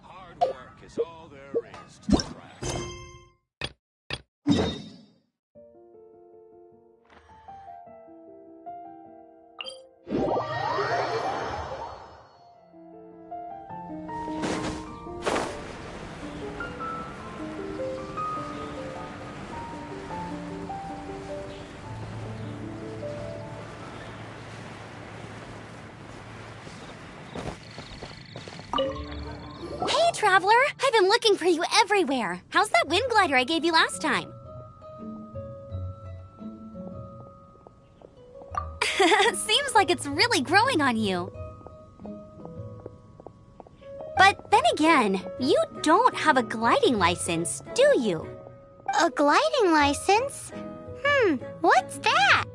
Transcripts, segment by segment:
Hard work is all there is to craft. Hey, Traveler! I've been looking for you everywhere. How's that wind glider I gave you last time? Seems like it's really growing on you. But then again, you don't have a gliding license, do you? A gliding license? What's that?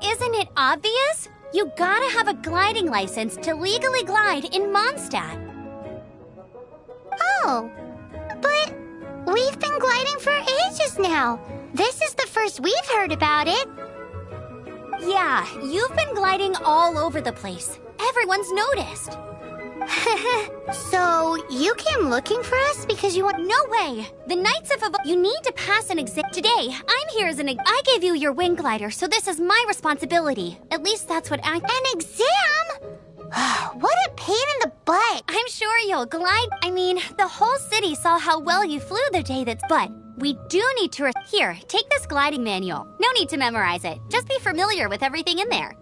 Isn't it obvious? You gotta have a gliding license to legally glide in Mondstadt. Oh, but we've been gliding for ages now. This is the first we've heard about it. Yeah, you've been gliding all over the place. Everyone's noticed. So, you came looking for us because you want— No way! The Knights of You need to pass an exam. Today, I'm here as I gave you your wind glider, so this is my responsibility. At least that's what I— An exam? What a pain in the butt. I'm sure you'll glide. I mean, the whole city saw how well you flew the day that's— But we do need to— Here, take this gliding manual. No need to memorize it. Just be familiar with everything in there.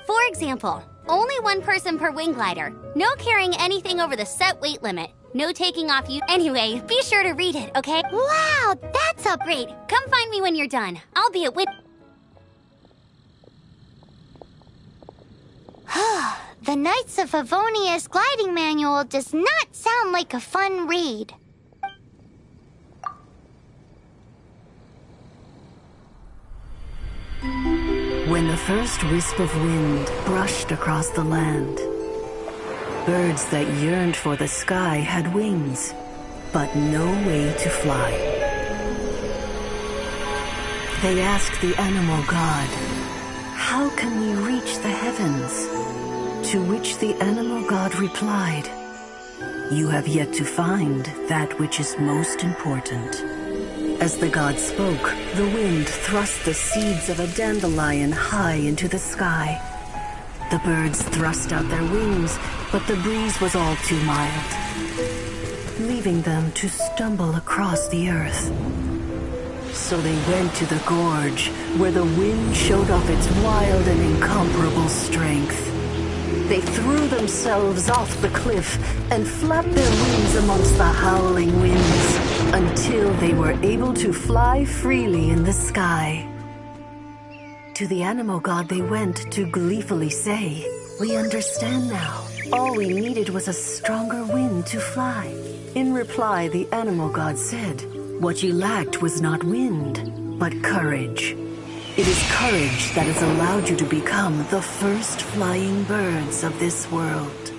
For example, only one person per wing glider. No carrying anything over the set weight limit. No taking off you. Anyway, be sure to read it, okay? Wow, that's a— Great. Come find me when you're done. I'll be at The Knights of Favonia's gliding manual does not sound like a fun read. When the first wisp of wind brushed across the land, birds that yearned for the sky had wings, but no way to fly. They asked the animal god, "How can we reach the heavens?" To which the animal god replied, "You have yet to find that which is most important." As the god spoke, the wind thrust the seeds of a dandelion high into the sky. The birds thrust out their wings, but the breeze was all too mild, leaving them to stumble across the earth. So they went to the gorge, where the wind showed off its wild and incomparable strength. They threw themselves off the cliff and flapped their wings amongst the howling winds until they were able to fly freely in the sky. To the animal god they went to gleefully say, "We understand now. All we needed was a stronger wind to fly." In reply, the animal god said, "What you lacked was not wind, but courage. It is courage that has allowed you to become the first flying birds of this world."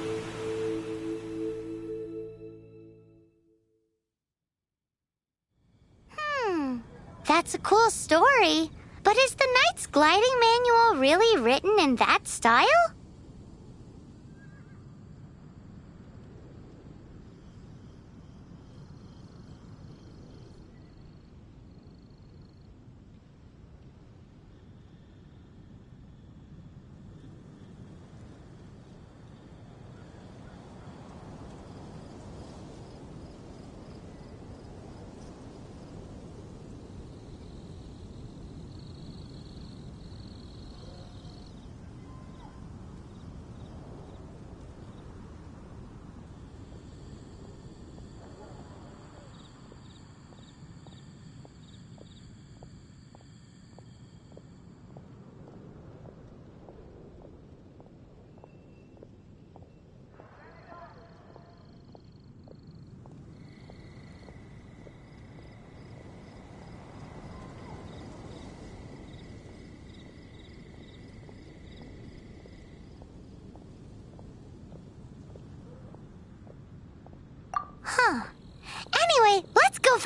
That's a cool story. But is the Knight's gliding manual really written in that style?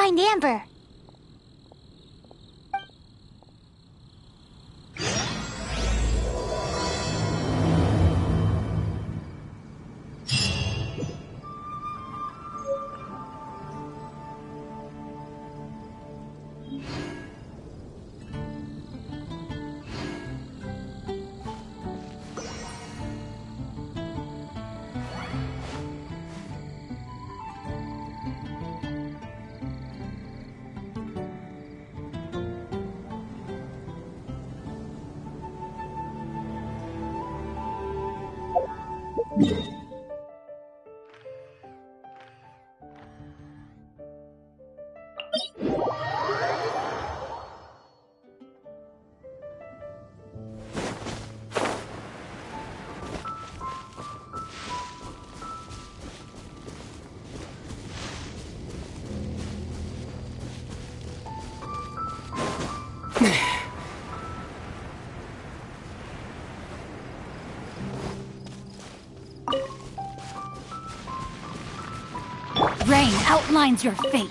find Amber. Rain outlines your fate.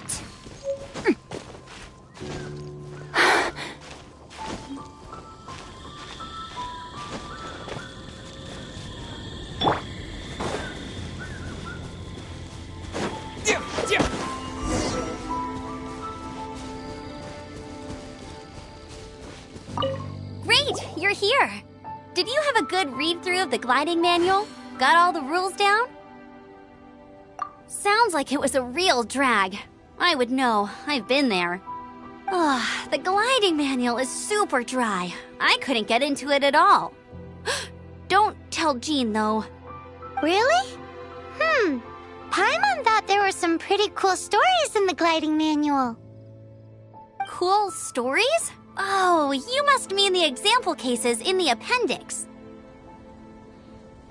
Great, you're here. Did you have a good read-through of the gliding manual? Got all the rules down? Sounds like it was a real drag. I would know. I've been there. Ugh, the gliding manual is super dry. I couldn't get into it at all. Don't tell Jean, though. Really? Paimon thought there were some pretty cool stories in the gliding manual. Cool stories? Oh, you must mean the example cases in the appendix.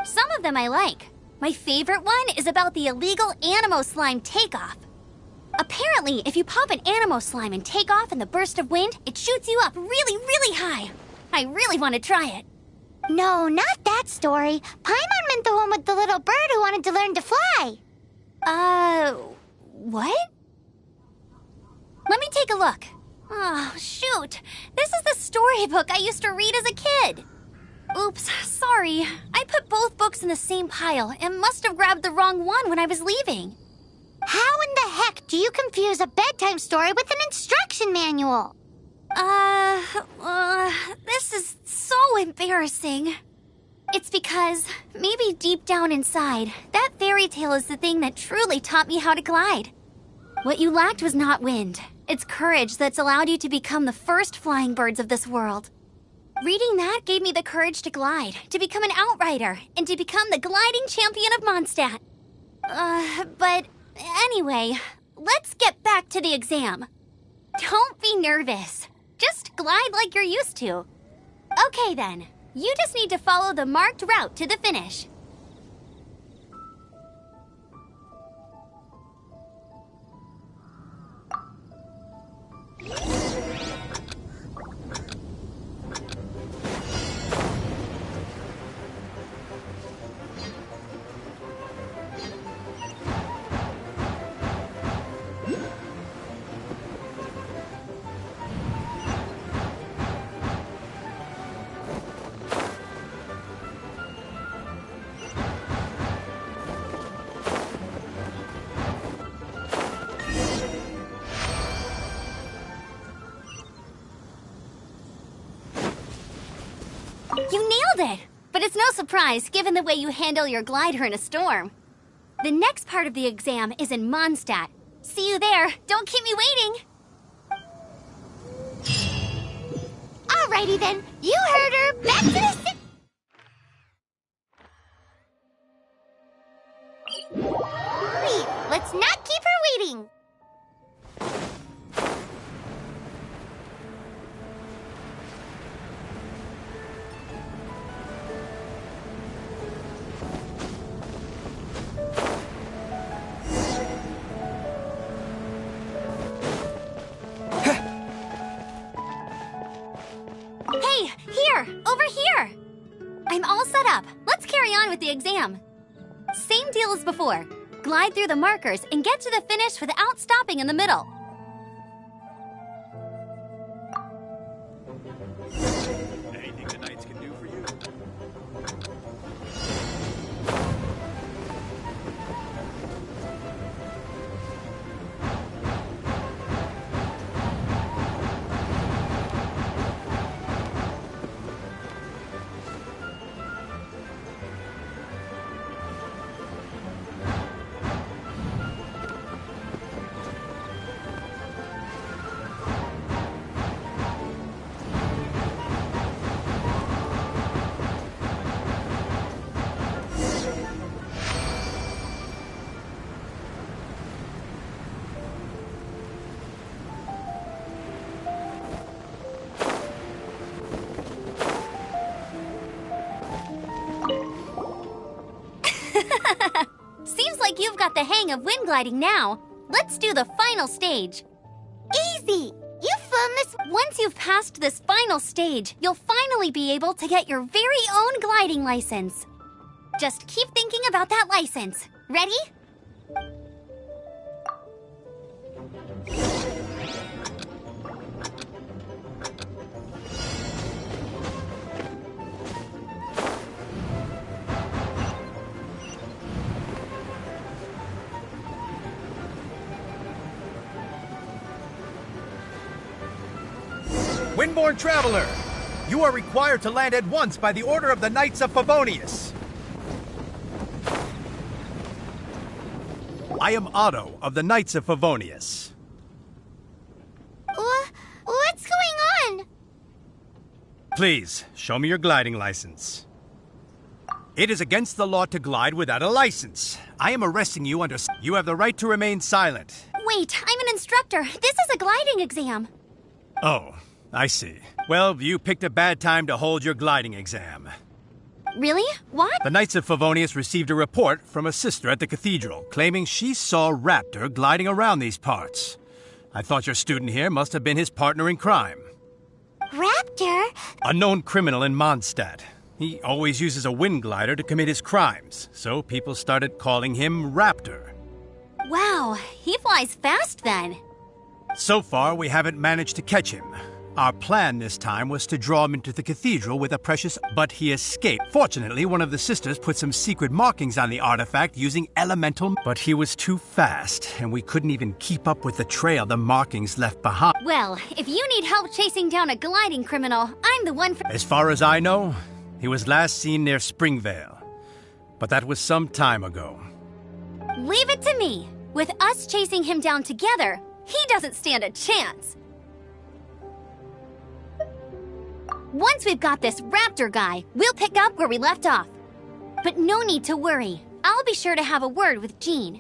Some of them I like. My favorite one is about the illegal Animo Slime takeoff. Apparently, if you pop an Animo Slime and take off in the burst of wind, it shoots you up really, really high. I really want to try it. No, not that story. Paimon meant the one with the little bird who wanted to learn to fly. What? Let me take a look. Oh, shoot. This is the storybook I used to read as a kid. Oops, sorry. I put both books in the same pile and must have grabbed the wrong one when I was leaving. How in the heck do you confuse a bedtime story with an instruction manual? This is so embarrassing. It's because, maybe deep down inside, that fairy tale is the thing that truly taught me how to glide. What you lacked was not wind. It's courage that's allowed you to become the first flying birds of this world. Reading that gave me the courage to glide, to become an outrider, and to become the gliding champion of Mondstadt. But anyway, let's get back to the exam. Don't be nervous. Just glide like you're used to. Okay then, you just need to follow the marked route to the finish. You nailed it! But it's no surprise, given the way you handle your glider in a storm. The next part of the exam is in Mondstadt. See you there. Don't keep me waiting. Alrighty then, you heard her. Back to the Wait, let's not keep her waiting. Hey, here! Over here! I'm all set up. Let's carry on with the exam. Same deal as before. Glide through the markers and get to the finish without stopping in the middle. Seems like you've got the hang of wind gliding now. Let's do the final stage. Easy! You've flown this. Once you've passed this final stage, you'll finally be able to get your very own gliding license. Just keep thinking about that license. Ready? Windborne Traveler, you are required to land at once by the order of the Knights of Favonius. I am Otto of the Knights of Favonius. What's going on? Please, show me your gliding license. It is against the law to glide without a license. I am arresting you under... You have the right to remain silent. Wait, I'm an instructor. This is a gliding exam. Oh, I see. Well, you picked a bad time to hold your gliding exam. Really? What? The Knights of Favonius received a report from a sister at the cathedral claiming she saw Raptor gliding around these parts. I thought your student here must have been his partner in crime. Raptor? A known criminal in Mondstadt. He always uses a wind glider to commit his crimes, so people started calling him Raptor. Wow, he flies fast then. So far, we haven't managed to catch him. Our plan this time was to draw him into the cathedral with a precious... But he escaped. Fortunately, one of the sisters put some secret markings on the artifact using elemental... But he was too fast, and we couldn't even keep up with the trail the markings left behind. Well, if you need help chasing down a gliding criminal, I'm the one for... As far as I know, he was last seen near Springvale. But that was some time ago. Leave it to me. With us chasing him down together, he doesn't stand a chance. Once we've got this Raptor guy, we'll pick up where we left off. But no need to worry. I'll be sure to have a word with Jean.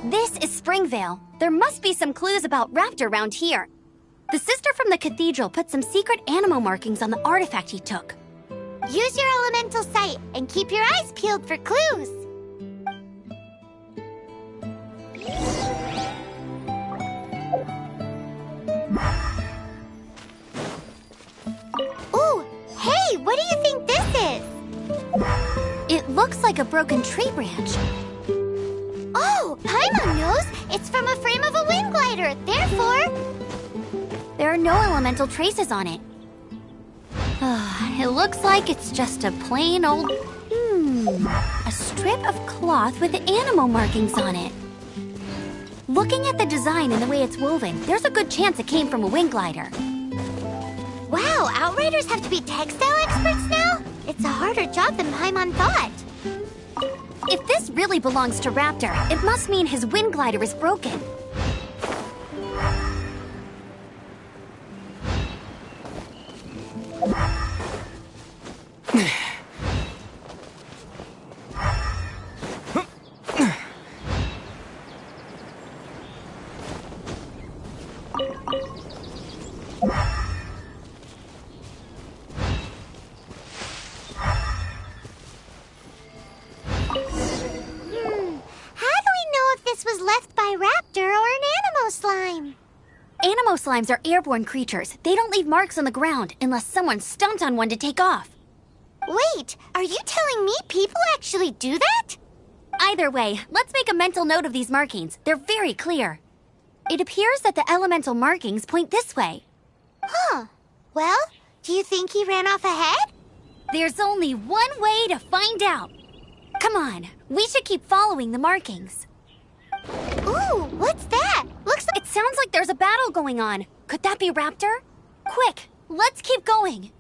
This is Springvale. There must be some clues about Raptor around here. The sister from the cathedral put some secret animal markings on the artifact he took. Use your elemental sight and keep your eyes peeled for clues. Ooh, hey, what do you think this is? It looks like a broken tree branch. Oh, Paimon knows. It's from a frame of a wind glider. Therefore... There are no elemental traces on it. It looks like it's just a plain old... a strip of cloth with animal markings on it. Looking at the design and the way it's woven, there's a good chance it came from a wind glider. Wow, Outriders have to be textile experts now? It's a harder job than Paimon thought. If this really belongs to Raptor, it must mean his wind glider is broken. Slimes are airborne creatures. They don't leave marks on the ground unless someone stomped on one to take off. Wait, are you telling me people actually do that? Either way, let's make a mental note of these markings. They're very clear. It appears that the elemental markings point this way. Huh. Well, do you think he ran off ahead? There's only one way to find out. Come on, we should keep following the markings. Ooh, what's that? Looks like... It like there's a battle going on. Could that be Raptor? Quick, let's keep going.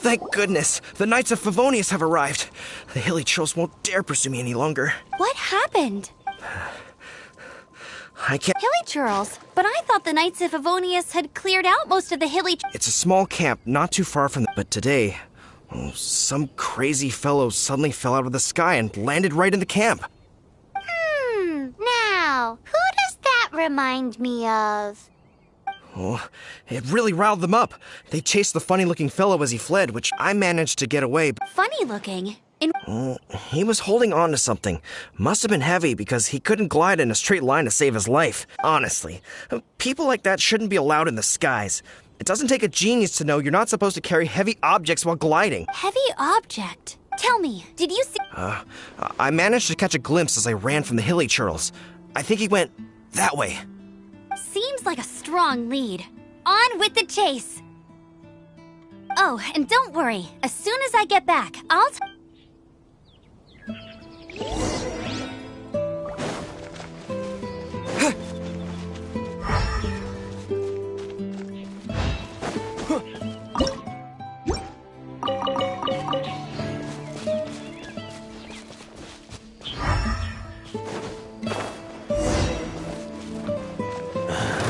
Thank goodness, the Knights of Favonius have arrived. The hilly trolls won't dare pursue me any longer. What happened? I can't... Hilly churls? But I thought the Knights of Favonius had cleared out most of the hilly... It's a small camp, not too far from the... But today, some crazy fellow suddenly fell out of the sky and landed right in the camp. Now, who does that remind me of? Oh, it really riled them up. They chased the funny-looking fellow as he fled, which I managed to get away. Funny looking. He was holding on to something. Must have been heavy because he couldn't glide in a straight line to save his life. Honestly, people like that shouldn't be allowed in the skies. It doesn't take a genius to know you're not supposed to carry heavy objects while gliding. Heavy object? Tell me, did you see... I managed to catch a glimpse as I ran from the hilly churls. I think he went that way. Seems like a strong lead. On with the chase. Oh, and don't worry. As soon as I get back, I'll...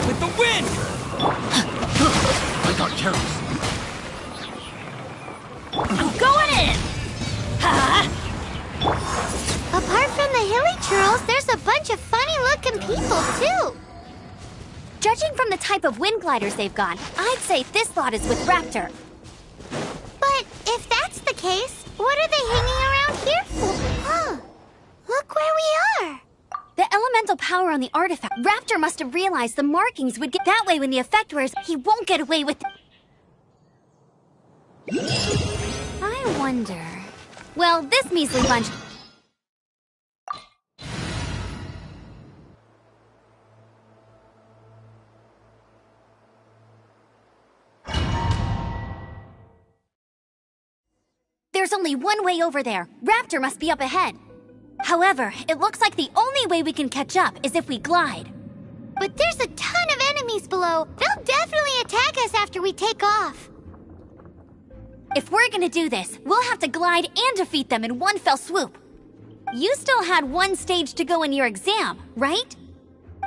With the wind! I got careless. I'm going in! Apart from the hilly churls, there's a bunch of funny-looking people, too. Judging from the type of wind gliders they've got, I'd say this lot is with Raptor. But if that's the case, what are they hanging around here for? Huh. Look where we are. The elemental power on the artifact. Raptor must have realized the markings would get that way when the effect wears. He won't get away with... I wonder... Well, this measly bunch... There's only one way over there. Raptor must be up ahead. However, it looks like the only way we can catch up is if we glide. But there's a ton of enemies below. They'll definitely attack us after we take off. If we're gonna do this, we'll have to glide and defeat them in one fell swoop. You still had one stage to go in your exam, right?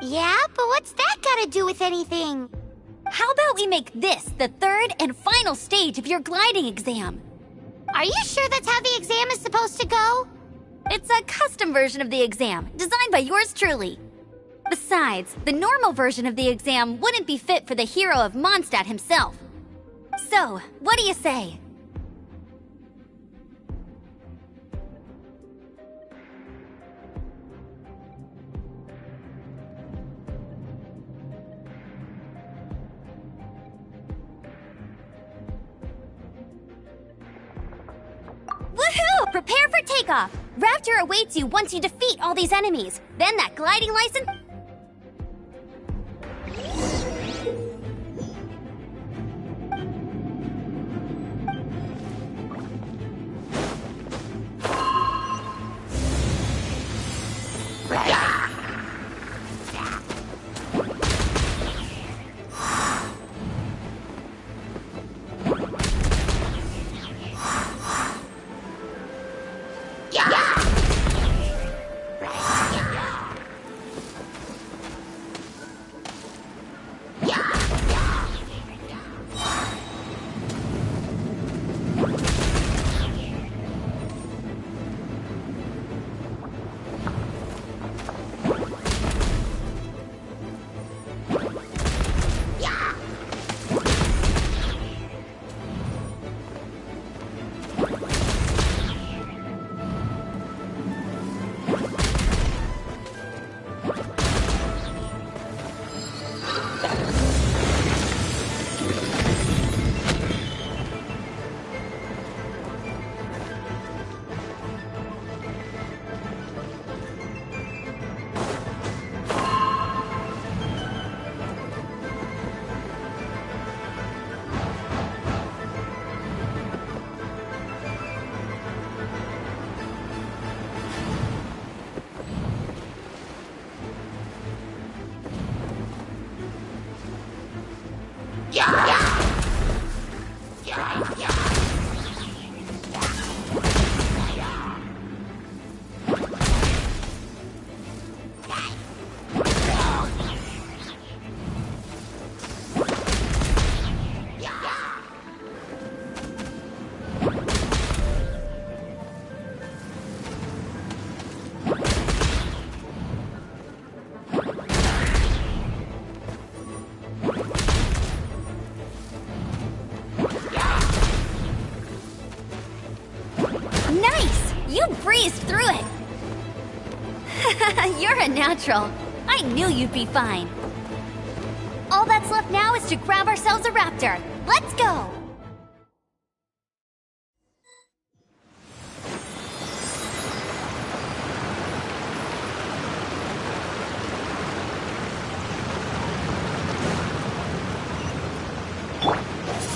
Yeah, but what's that got to do with anything? How about we make this the third and final stage of your gliding exam? Are you sure that's how the exam is supposed to go? It's a custom version of the exam, designed by yours truly. Besides, the normal version of the exam wouldn't be fit for the hero of Mondstadt himself. So, what do you say? Woohoo! Prepare for takeoff! Raptor awaits you once you defeat all these enemies. Then that gliding license... Nice! You breezed through it! You're a natural. I knew you'd be fine. All that's left now is to grab ourselves a raptor. Let's go!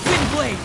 Windblade!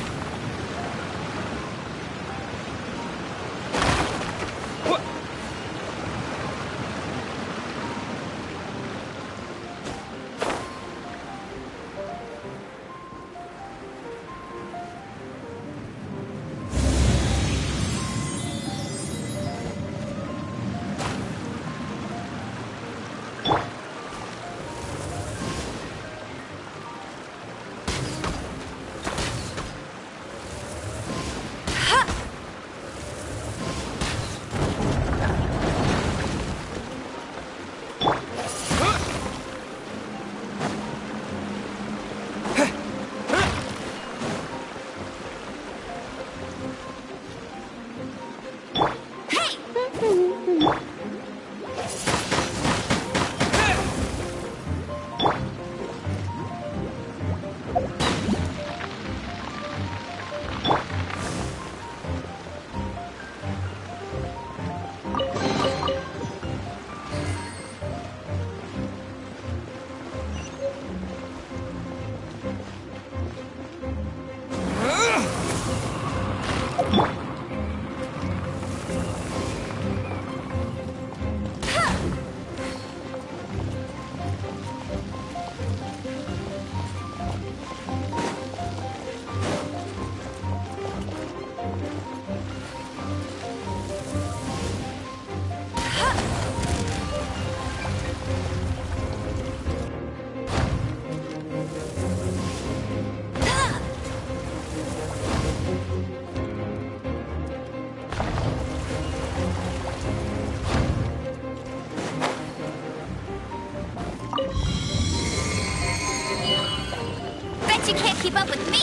Bet you can't keep up with me!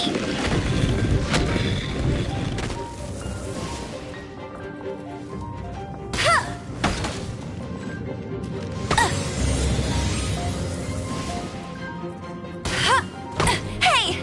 Hey!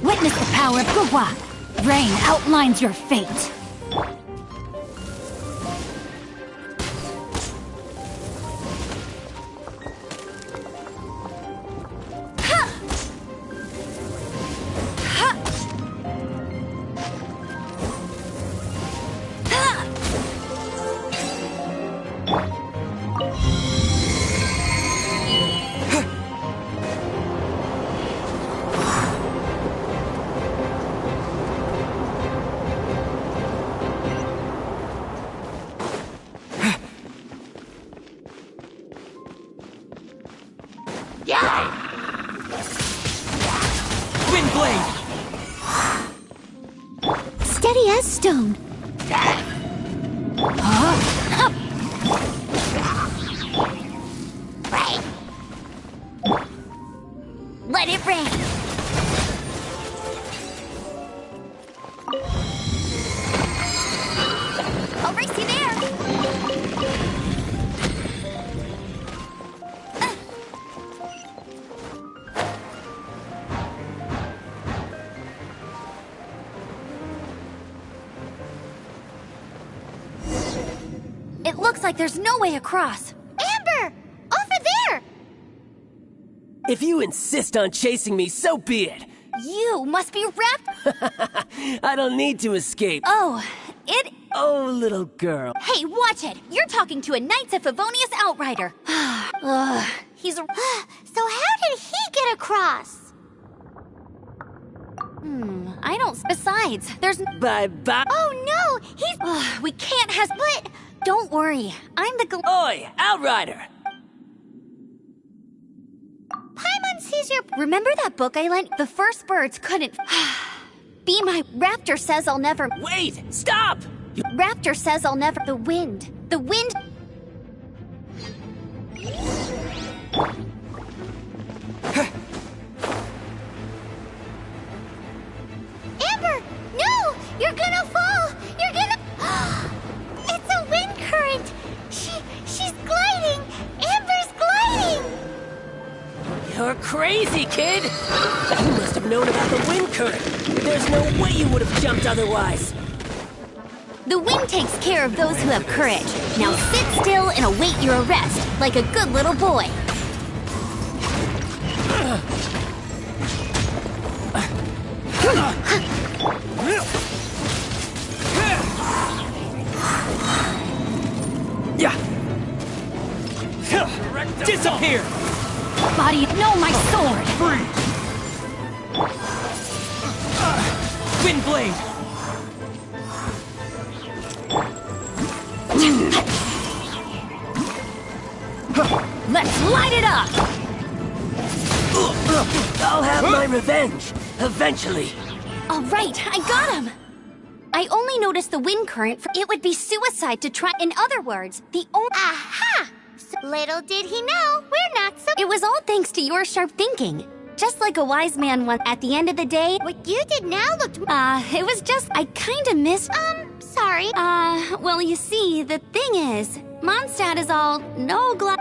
Witness the power of Gua. Rain outlines your fate. Windblade! Steady as stone. Let it rain! I'll race you there! It looks like there's no way across. Amber! Over there! If you insist on chasing me, so be it. You must be wrapped. I don't need to escape. Oh, it. Oh, little girl. Hey, watch it. You're talking to a Knights of Favonius outrider. Ugh, he's a. So across. I don't. Besides, there's. Bye-bye. Oh no, he's... Ugh, we can't have. But... Don't worry. I'm the. Oi, Outrider! Paimon sees your... Remember that book I lent? The first birds couldn't. Be my. Raptor says I'll never. Wait! Stop! Raptor says I'll never. The wind. The wind. Amber! No! You're gonna fall! You're gonna... It's a wind current! She's gliding! Amber's gliding! You're crazy, kid! You must have known about the wind current. There's no way you would have jumped otherwise. The wind takes care of those who have courage. Now sit still and await your arrest, like a good little boy. Yeah. Disappear! Body, no, my sword! Wind blade! Let's light it up! I'll have my revenge, eventually. All right, I got him. I only noticed the wind current. It would be suicide to try. In other words, the only. Aha! So little did he know, we're not so... It was all thanks to your sharp thinking. Just like a wise man once. At the end of the day, What you did now looked... it was just I kind of missed. Sorry. Well, you see, the thing is, Mondstadt is all no but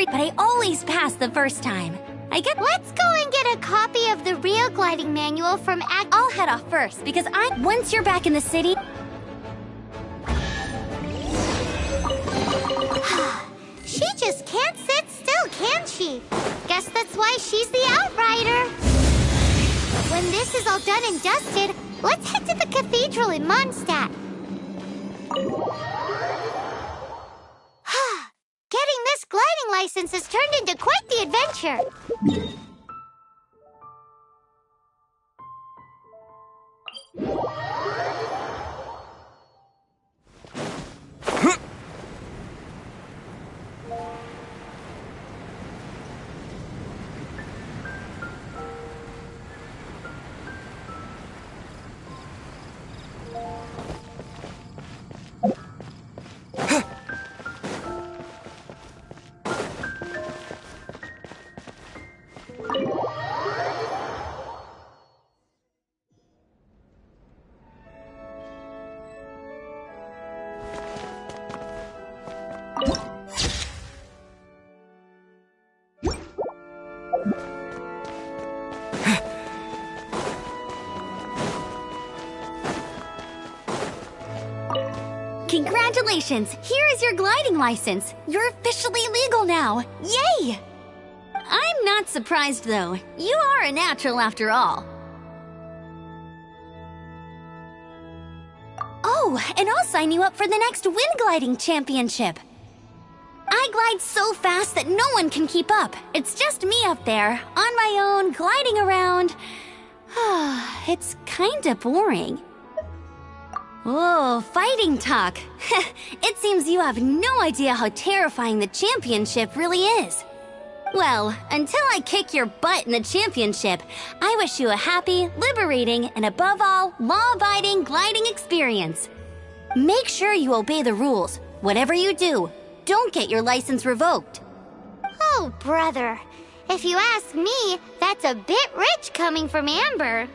I always pass the first time. I get. Let's go and get a copy of the real gliding manual from I'll head off first because once you're back in the city. She just can't sit still, can she? Guess that's why she's the Outrider. When this is all done and dusted, let's head to the cathedral in Mondstadt. Getting this gliding license has turned into quite the adventure. Congratulations! Here is your gliding license. You're officially legal now. Yay! I'm not surprised, though. You are a natural after all. Oh, and I'll sign you up for the next wind gliding championship. I glide so fast that no one can keep up. It's just me up there, on my own, gliding around. It's kinda boring. Oh, fighting talk. It seems you have no idea how terrifying the championship really is. Well, until I kick your butt in the championship, I wish you a happy, liberating, and above all, law-abiding gliding experience. Make sure you obey the rules. Whatever you do, don't get your license revoked. Oh, brother. If you ask me, that's a bit rich coming from Amber.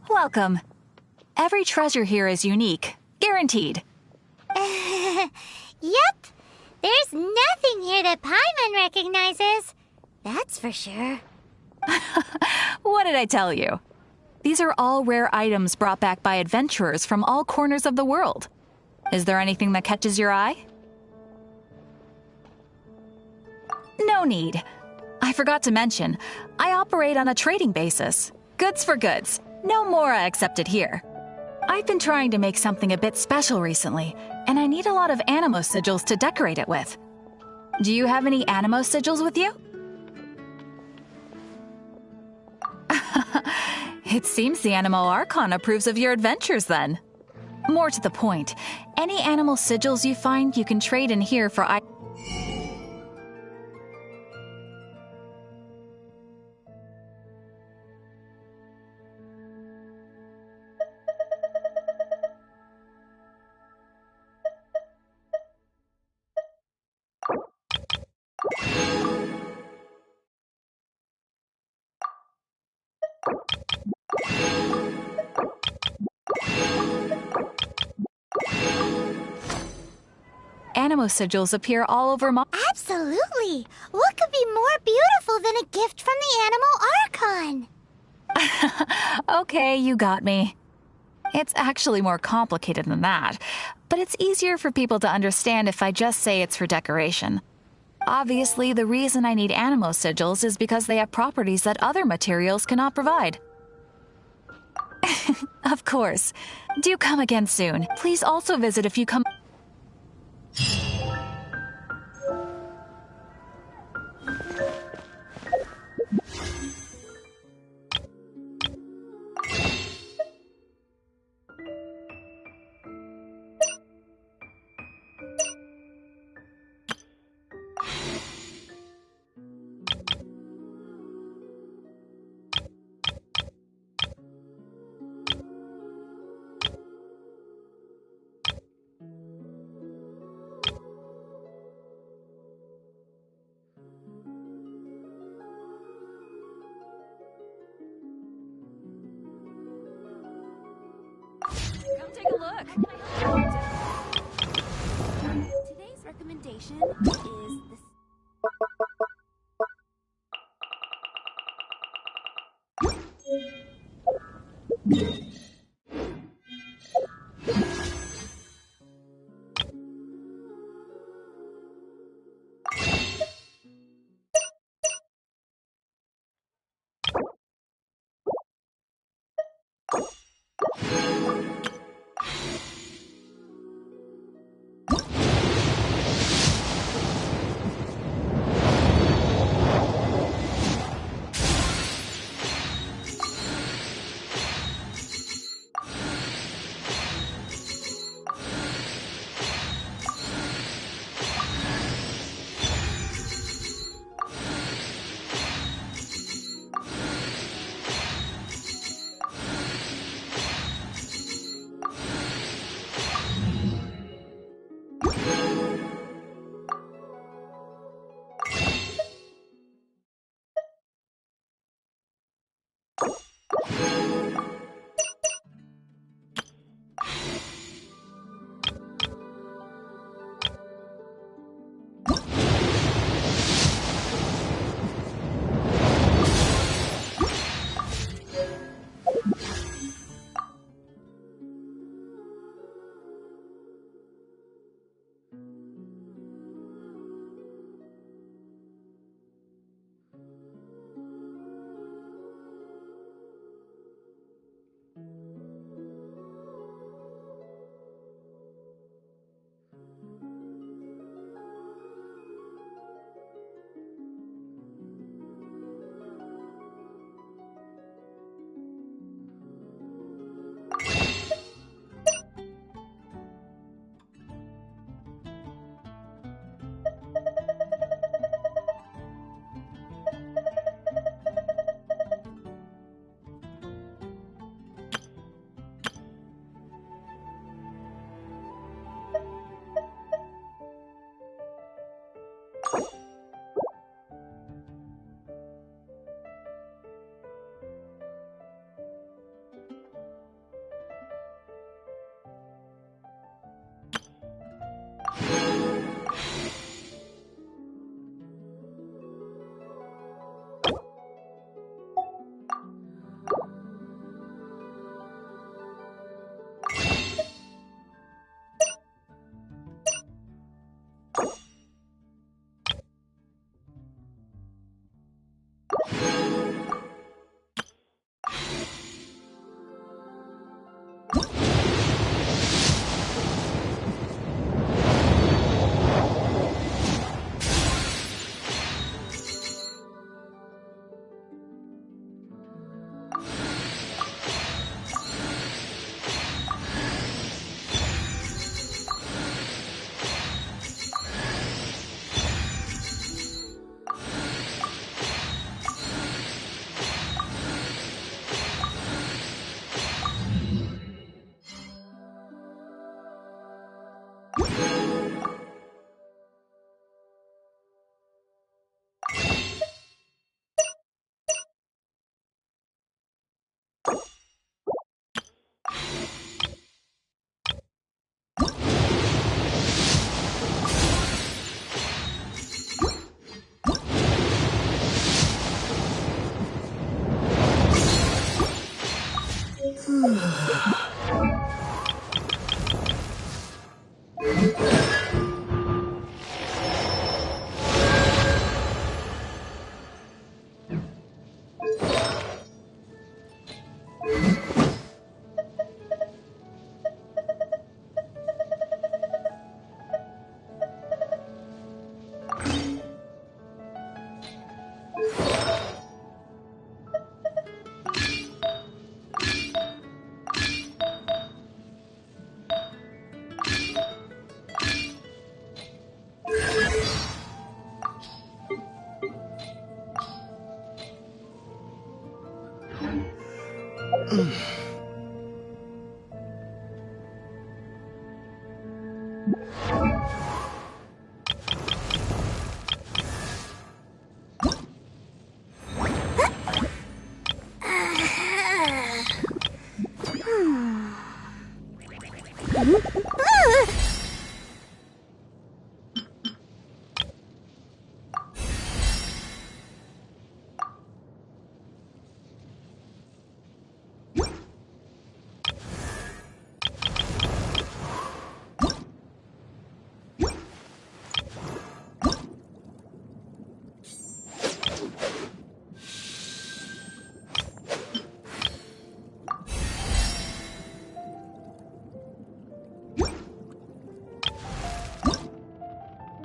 Welcome. Every treasure here is unique. Guaranteed. Yep. There's nothing here that Paimon recognizes. That's for sure. What did I tell you? These are all rare items brought back by adventurers from all corners of the world. Is there anything that catches your eye? No need. I forgot to mention, I operate on a trading basis. Goods for goods. No Mora accepted here. I've been trying to make something a bit special recently, and I need a lot of Animo sigils to decorate it with. Do you have any Animo sigils with you? It seems the Animo Archon approves of your adventures then. More to the point, any animal sigils you find you can trade in here for Animo sigils appear all over Absolutely. What could be more beautiful than a gift from the Animal Archon? Okay, you got me. It's actually more complicated than that, but it's easier for people to understand if I just say it's for decoration. Obviously, the reason I need Animo sigils is because they have properties that other materials cannot provide. Of course. Do come again soon. Please also visit if you come. Come take a look. Today's recommendation is this.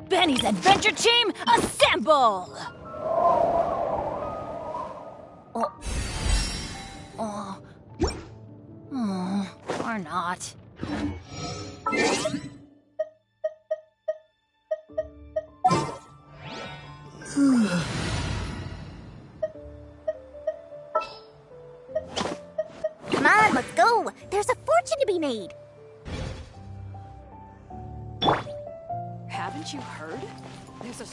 Benny's Adventure Team, assemble! Or not. Come on, let's go. There's a fortune to be made. Haven't you heard? There's a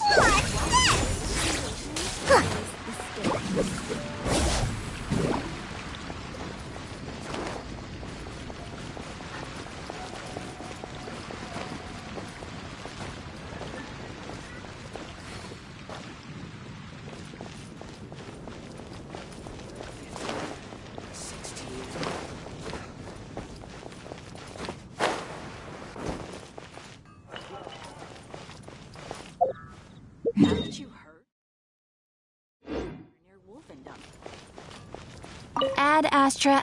Haven't you heard? Near Wolfendom. Ad Astra.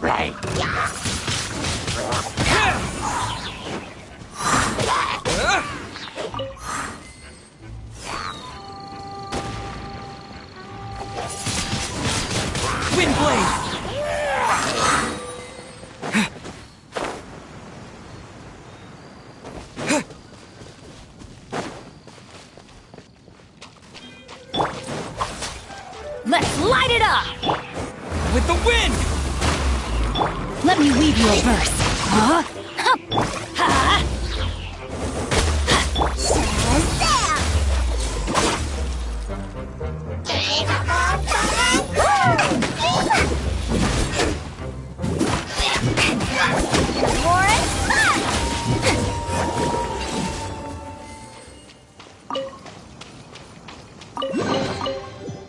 Right. Wind blade! Let's light it up! With the wind! Let me weave you a verse. Huh? Hup. Ha!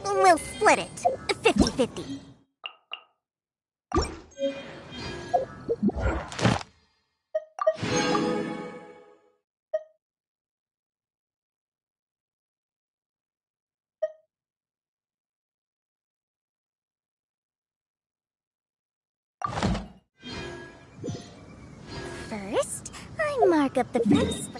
We'll split it. 50-50. First, I mark up the price by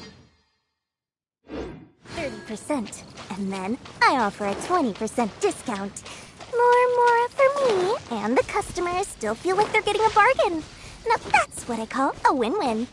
30%, and then I offer a 20% discount. More for me, and the customers still feel like they're getting a bargain. Now that's what I call a win-win.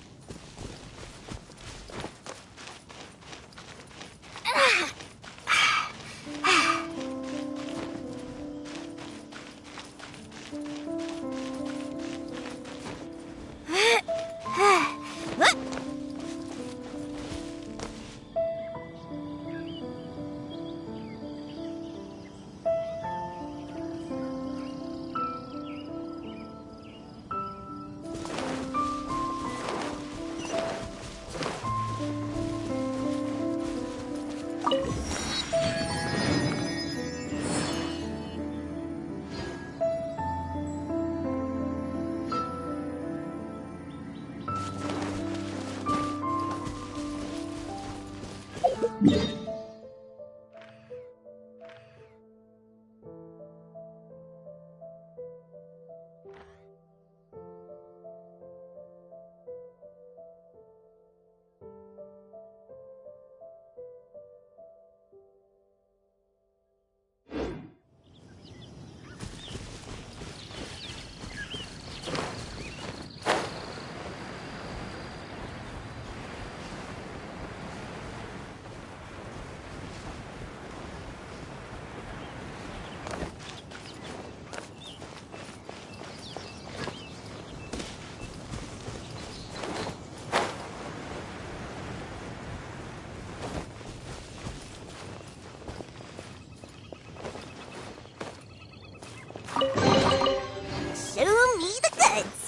Show me the goods.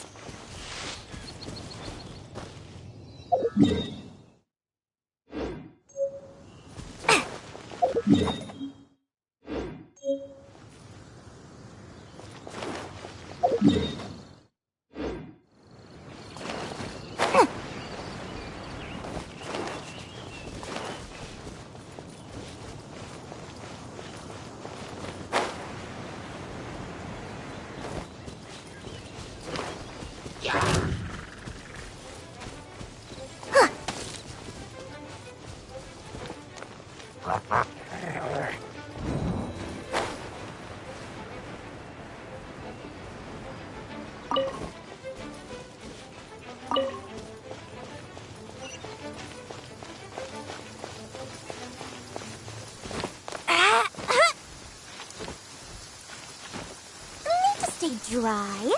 Need to stay dry.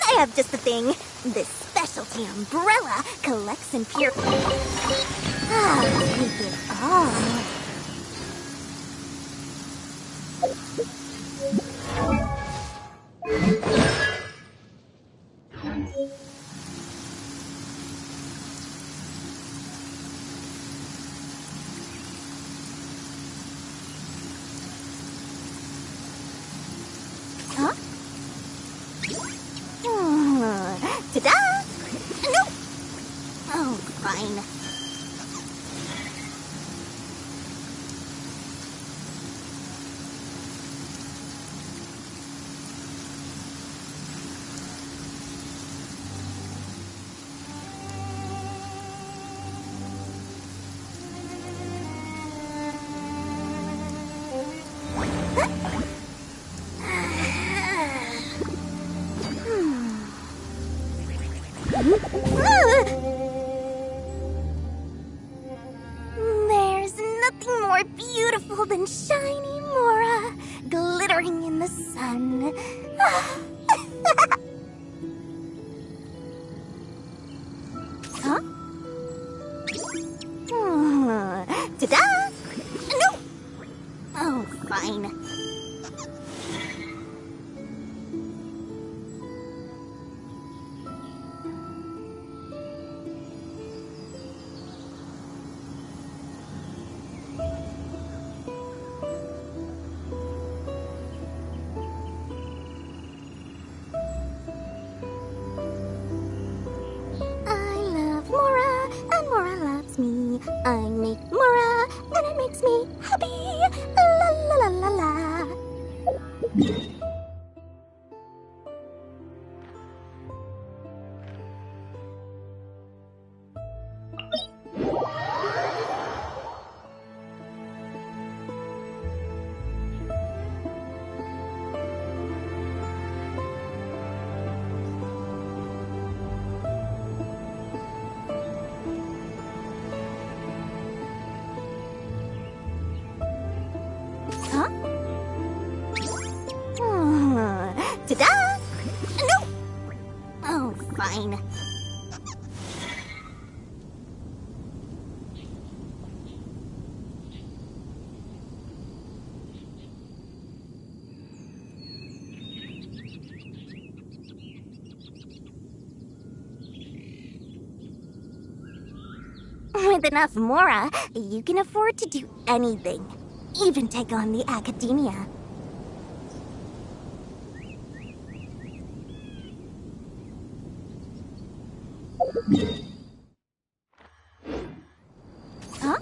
I have just the thing. This specialty umbrella collects and take it all. Huh? Ta-da! No! Oh, fine. There's nothing more beautiful than shiny Mora glittering in the sun. Huh? Ta-da! No! Oh, fine. I love Mora, and Mora loves me. I make Mora, and it makes me happy. La la la la la. Huh? Ta-da! No! Oh, fine. With enough Mora, you can afford to do anything. Even take on the academia. Huh?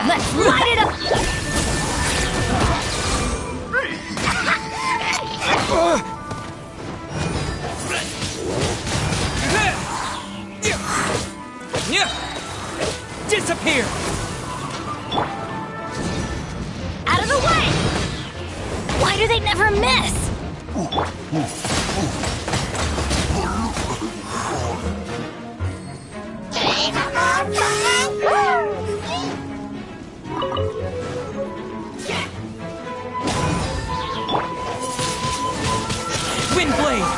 Let's light it up! Disappear! Out of the way! Why do they never miss? Windblade!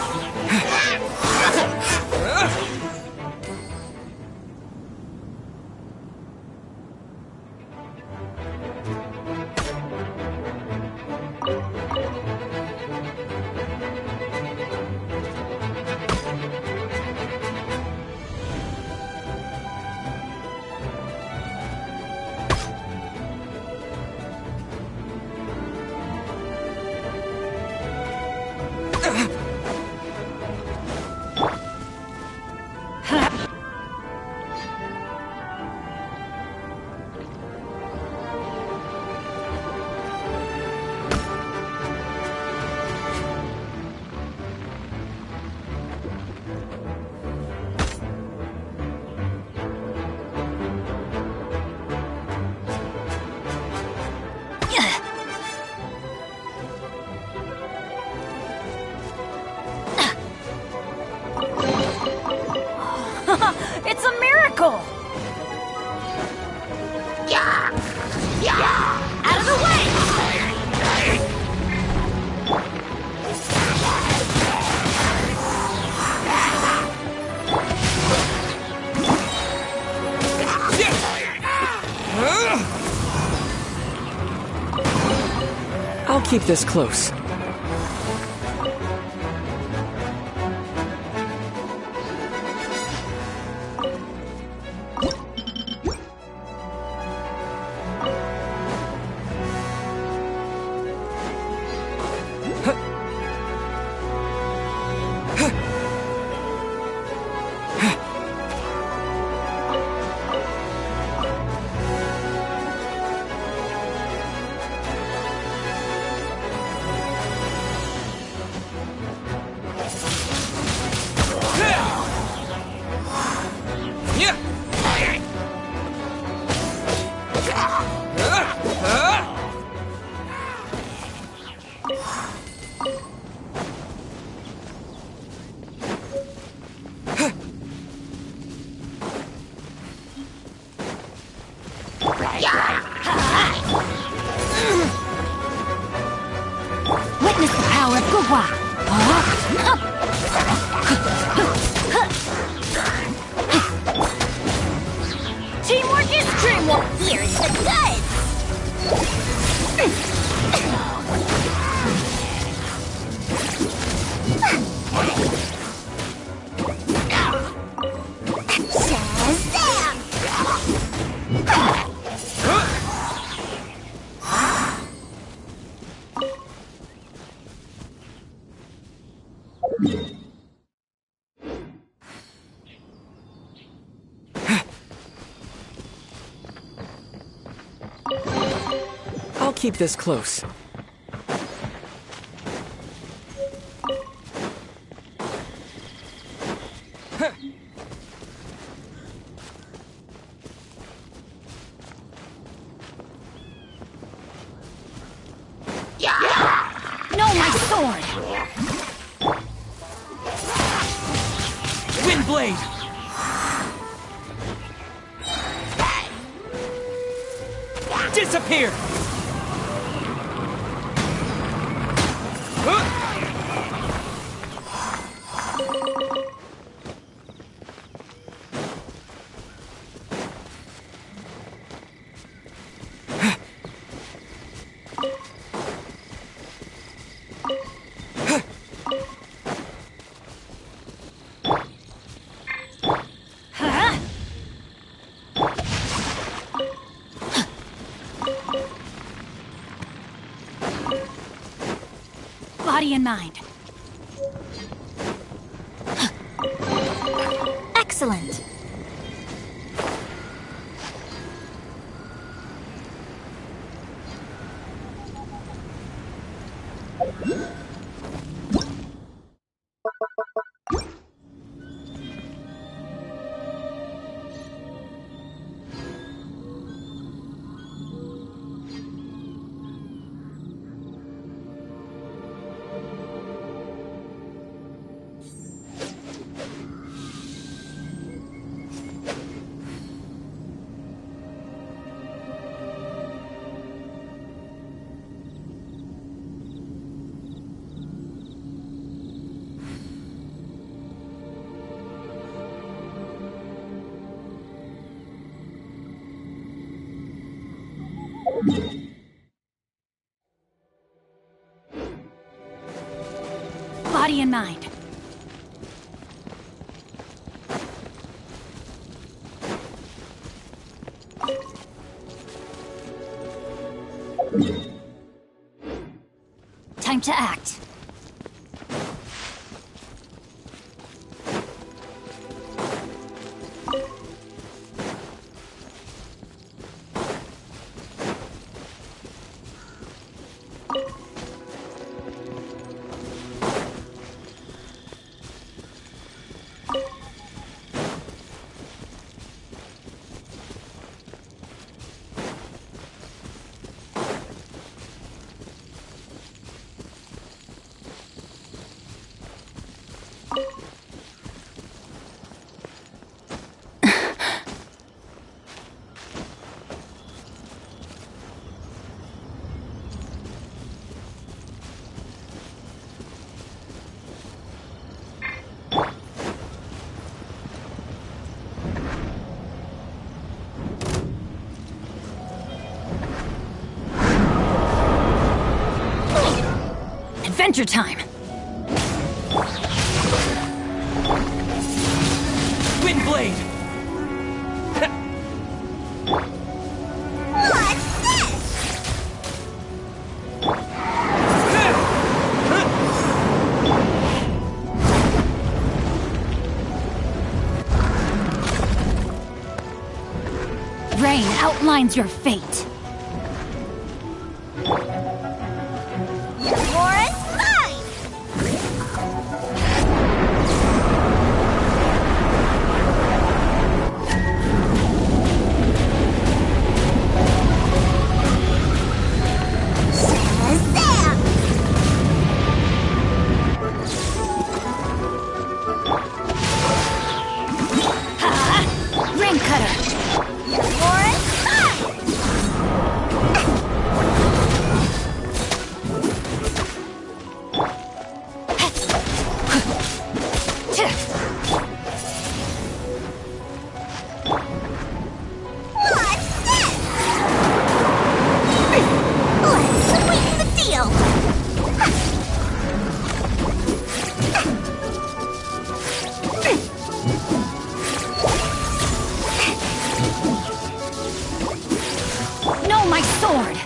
It's a miracle! Out of the way! I'll keep this close. Witness the power of Gugwa! Teamwork is dreamwork! Here's the goods! I'll keep this close. No, my sword! Windblade! Disappear! Body and mind. Excellent. Body and mind. Time to act. Adventure time! Windblade! What's this? Rain outlines your fate. War is mine! Shazam! Rain cutter. War is mine! What's this? Let's sweeten the deal! No, my sword!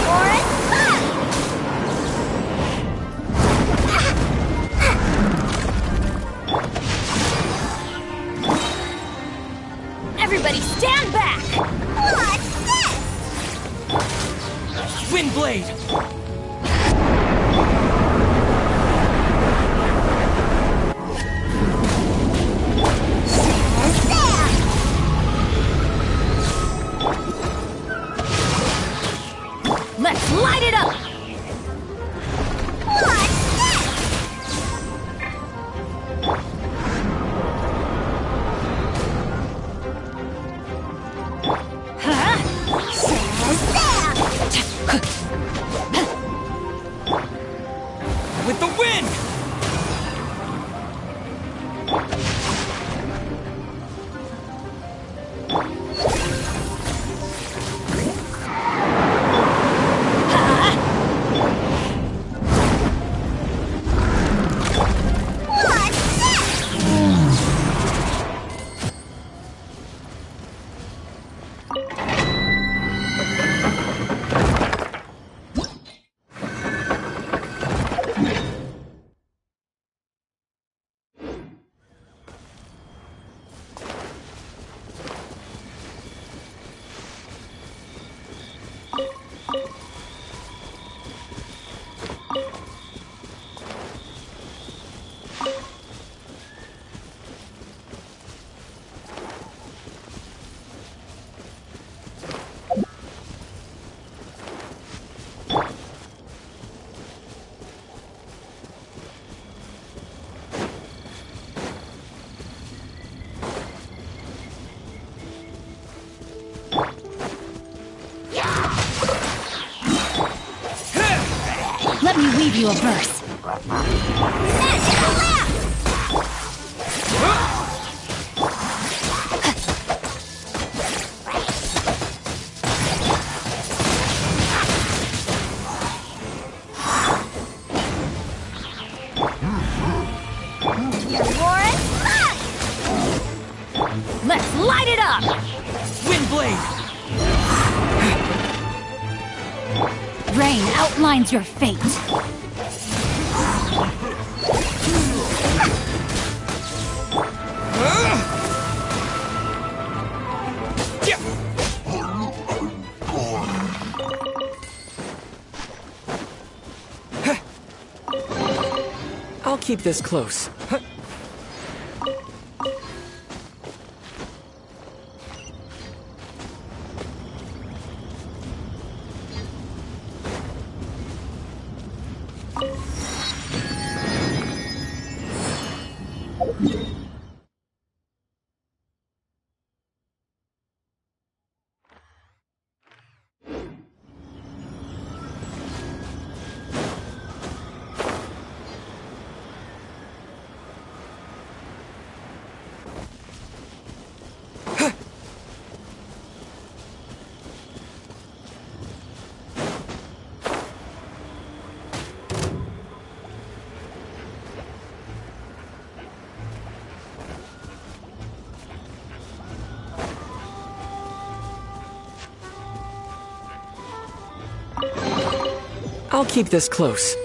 War is mine! Everybody stand back! What's this? Windblade! Shazam! Let's light it up! What's this? Huh? Shazam! you a burst. Magical Blast! Your roar is mine! Let's light it up! Windblade! Rain outlines your fate. I'll keep this close. I'll keep this close.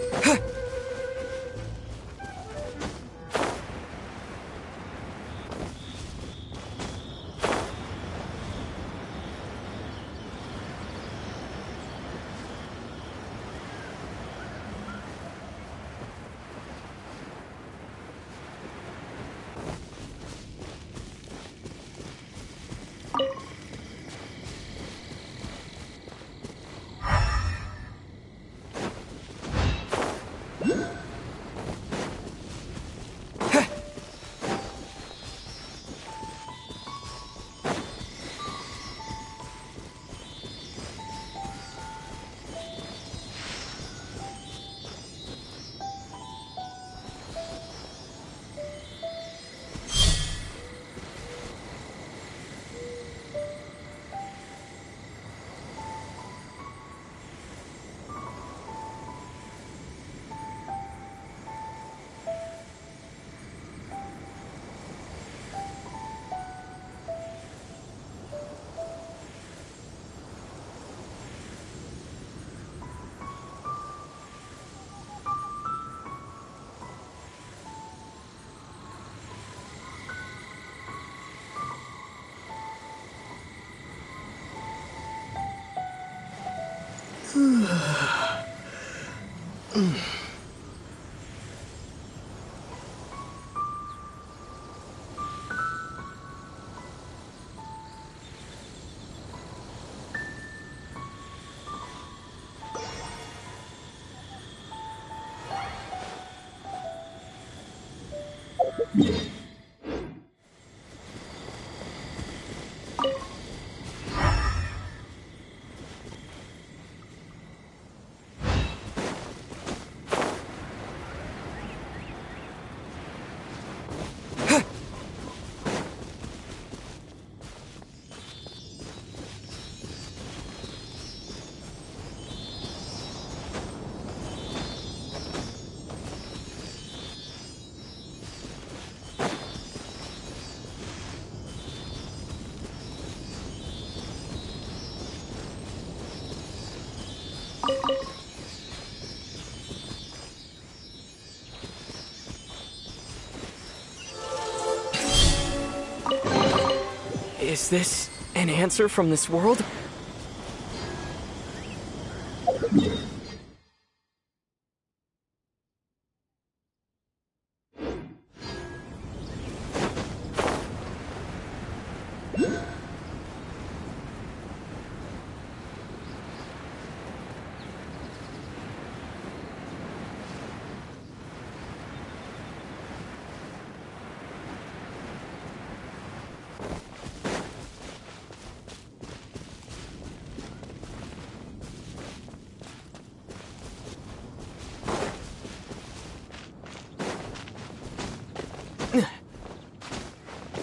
Is this an answer from this world?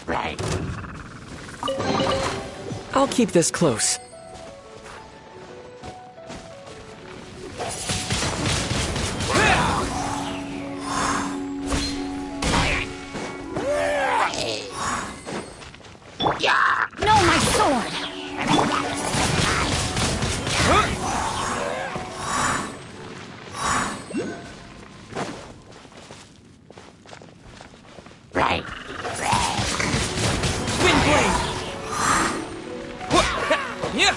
Right. I'll keep this close. No, my sword! Right. Wind blade! Yeah!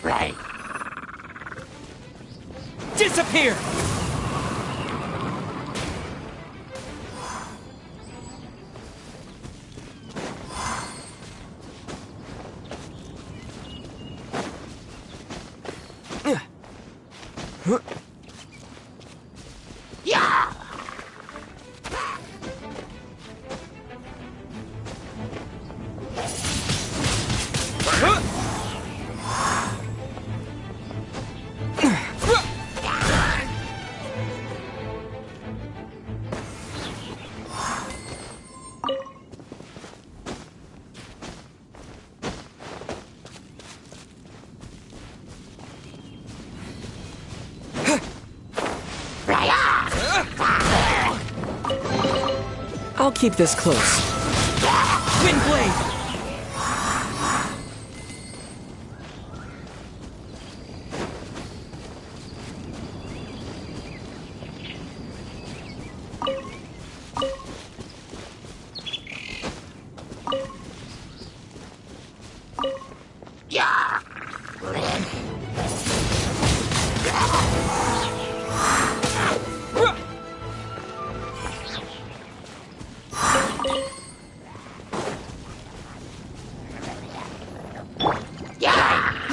Right. Disappear! I'll keep this close. Wind blade!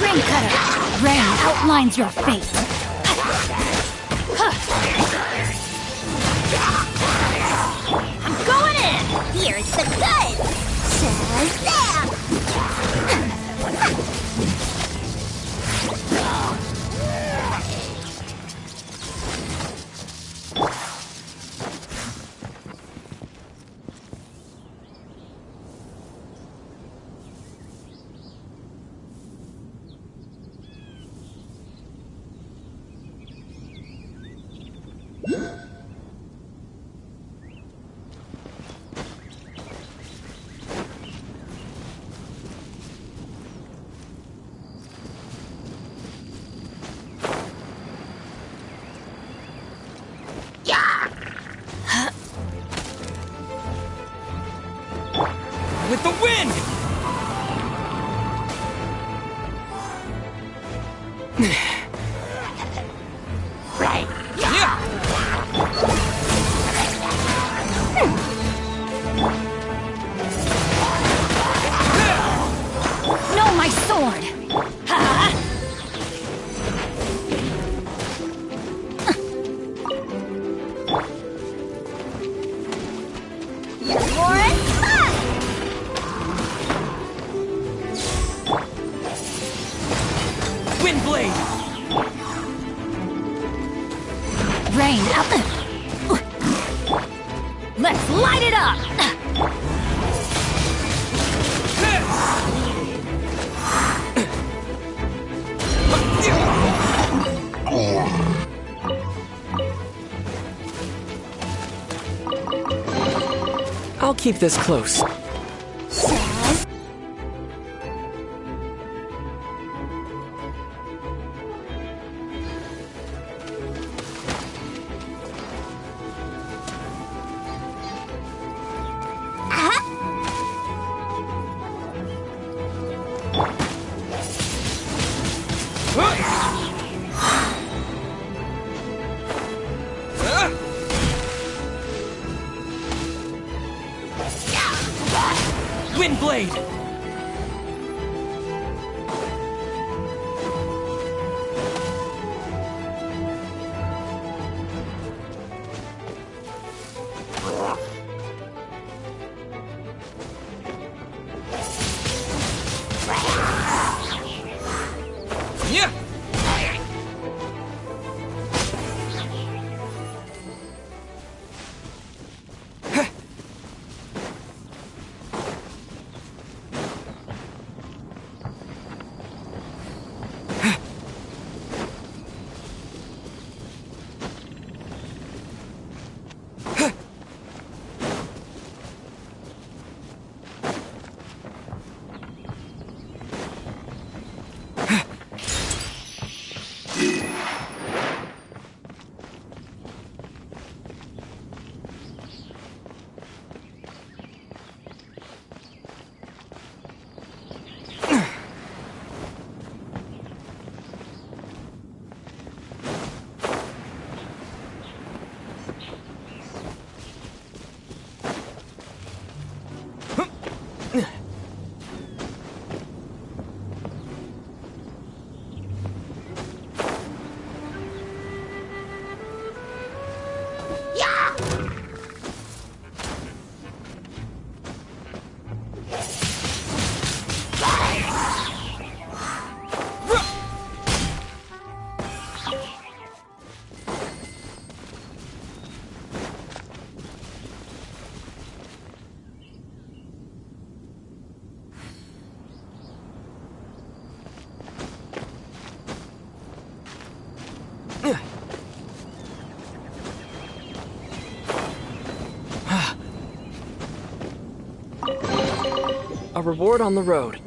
Rain cutter! Rain outlines your fate! I'm going in! Here's the goods! Shazam! With the wind! Right. Yeah! No, my sword! Ha! Wind blade! Rain out. Let's light it up! I'll keep this close. Windblade! Yeah! A reward on the road.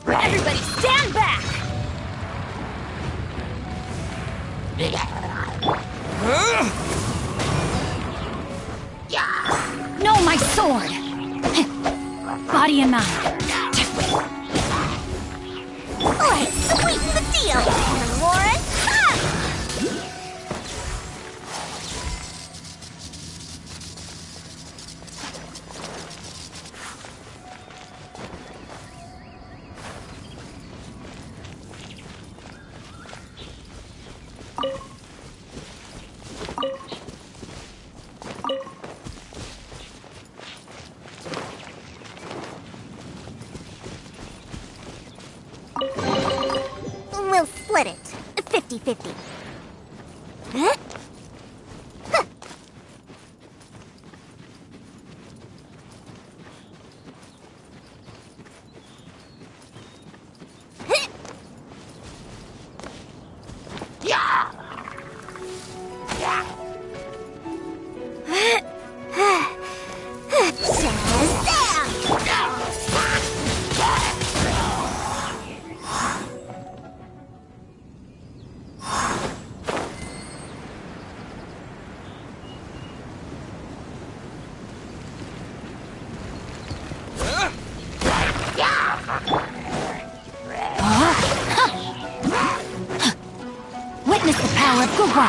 Everybody stand back! No, my sword! Body and mind. Let's sweeten the deal, Warren. We'll split it. 50-50. Huh? Huh. Huh. Yeah. Witness the power of Gugwa!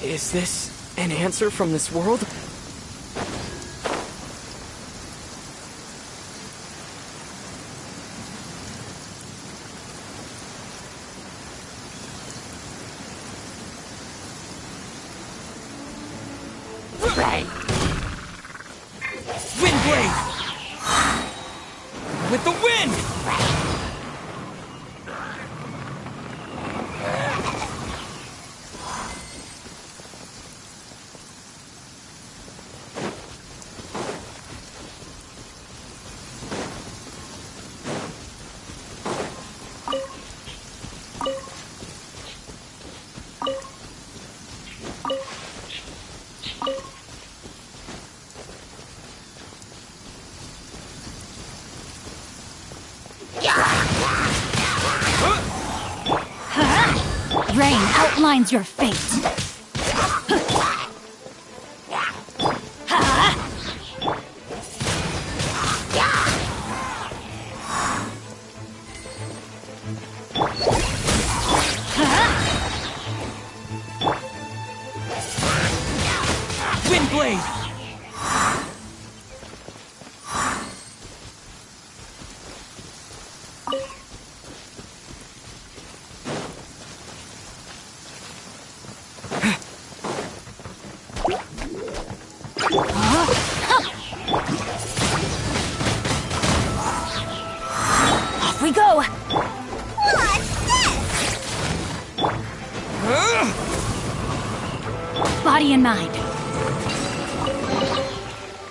Is this an answer from this world? Windblade! With the wind! Rain outlines your fate. Windblade! Off we go! Body and mind.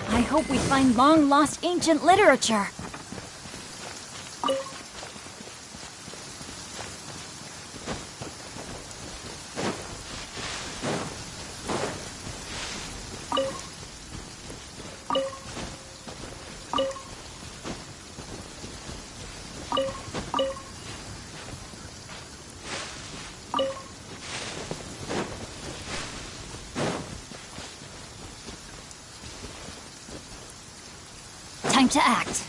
I hope we find long-lost ancient literature. Time to act.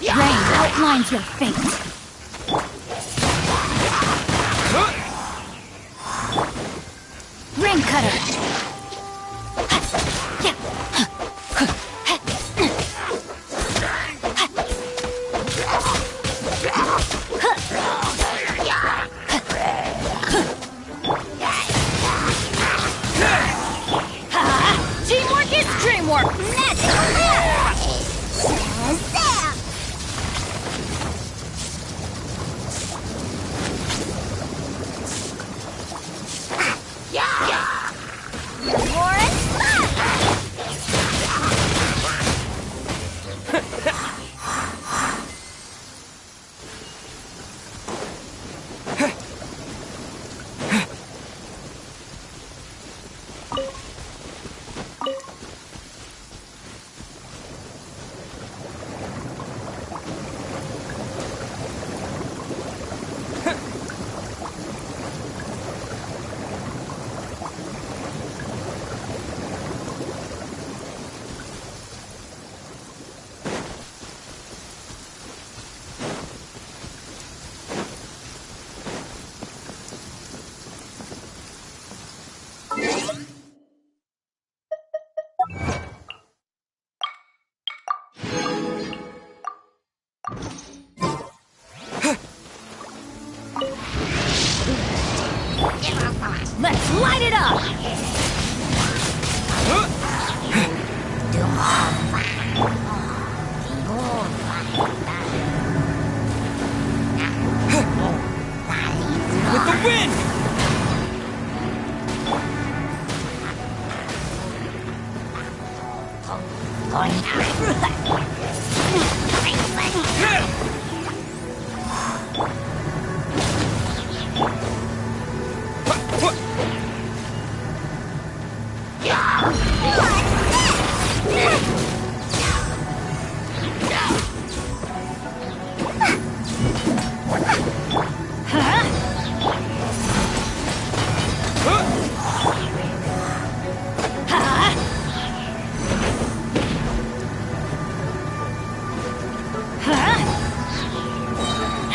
Rain outlines your fate. Ring cutter. Teamwork is dreamwork.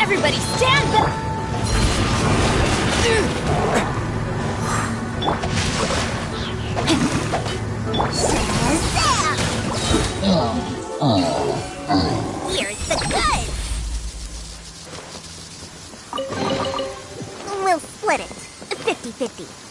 Everybody stand back! Here's the goods! We'll split it. 50-50.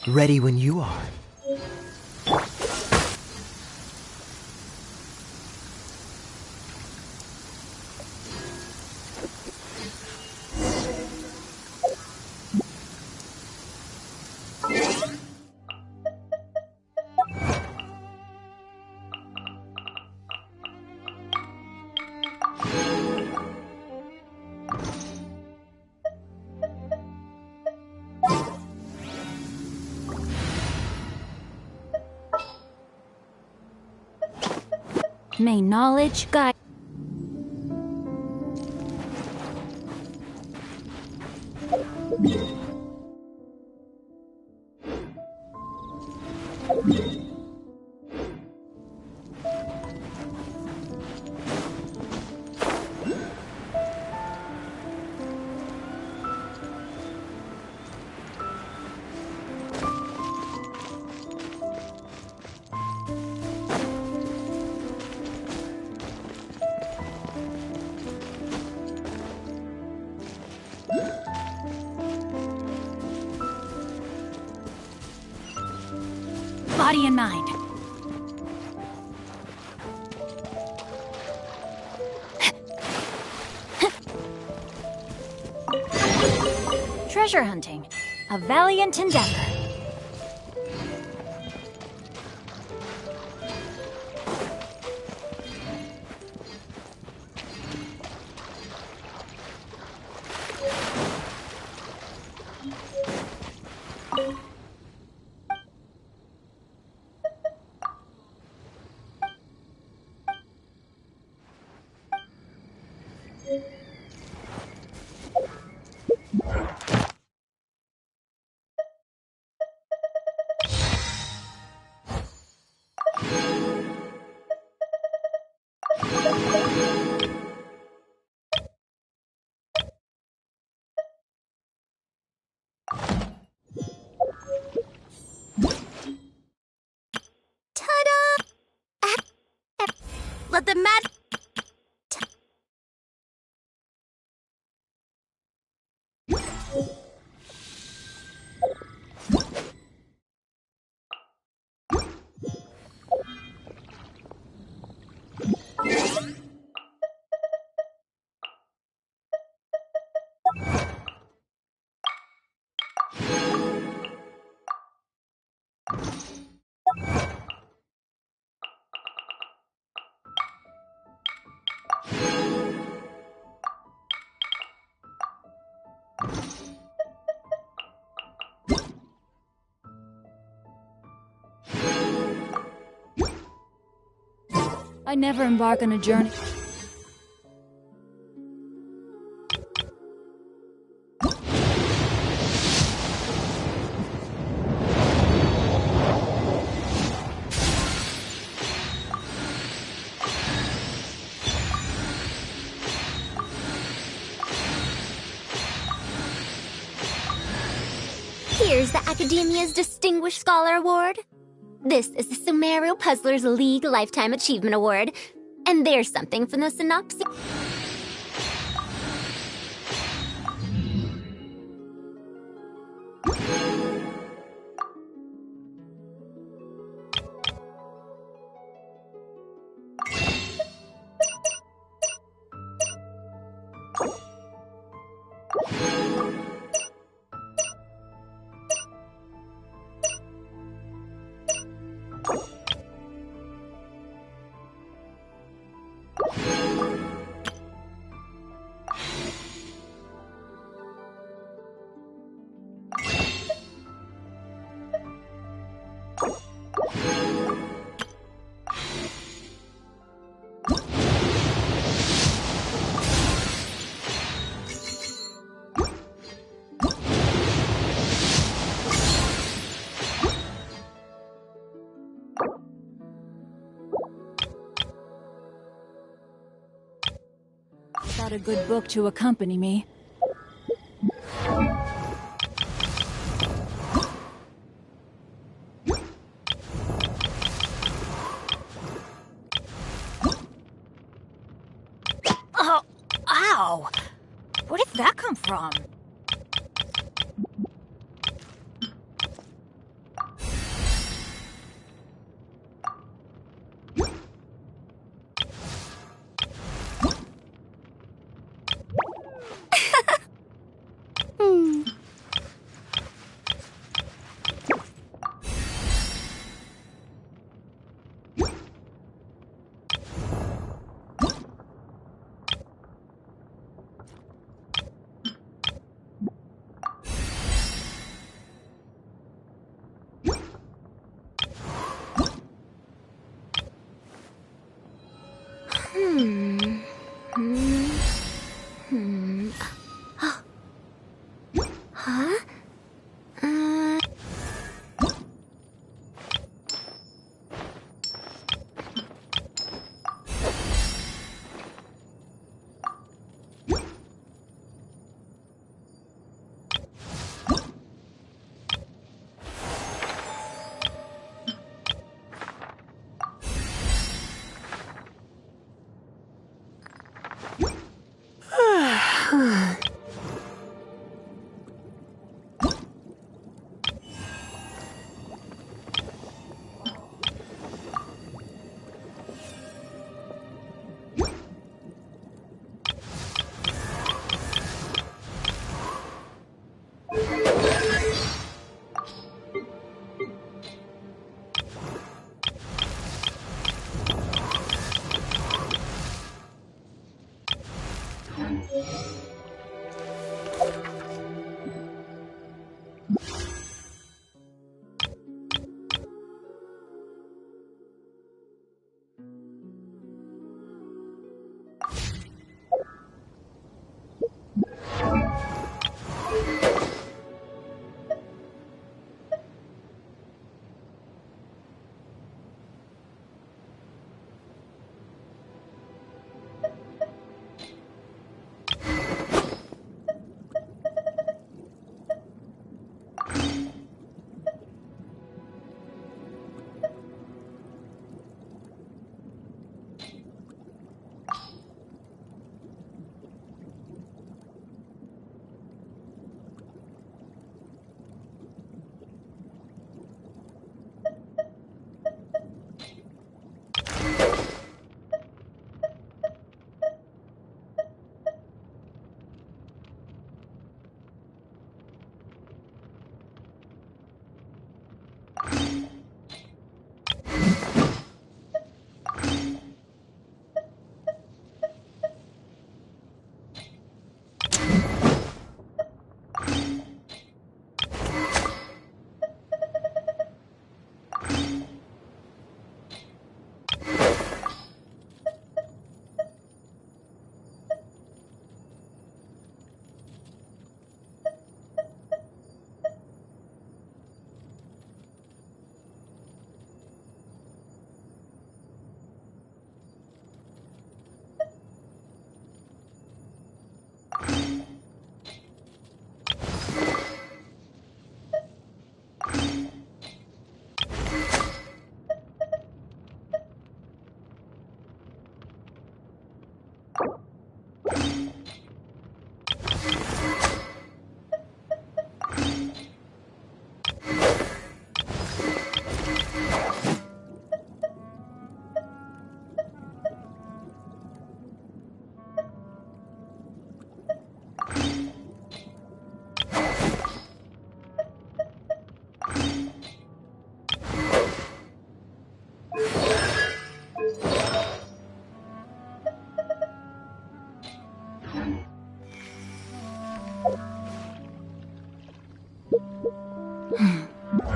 Ready when you are. May knowledge guide. Body and mind. Treasure hunting. A valiant endeavor. Let the mad... I never embark on a journey. Here's the Academia's Distinguished Scholar Award. This is the Sumeru Puzzlers League Lifetime Achievement Award. And there's something from the synopsis. brought a good book to accompany me. Oh, ow! Where did that come from? Huh?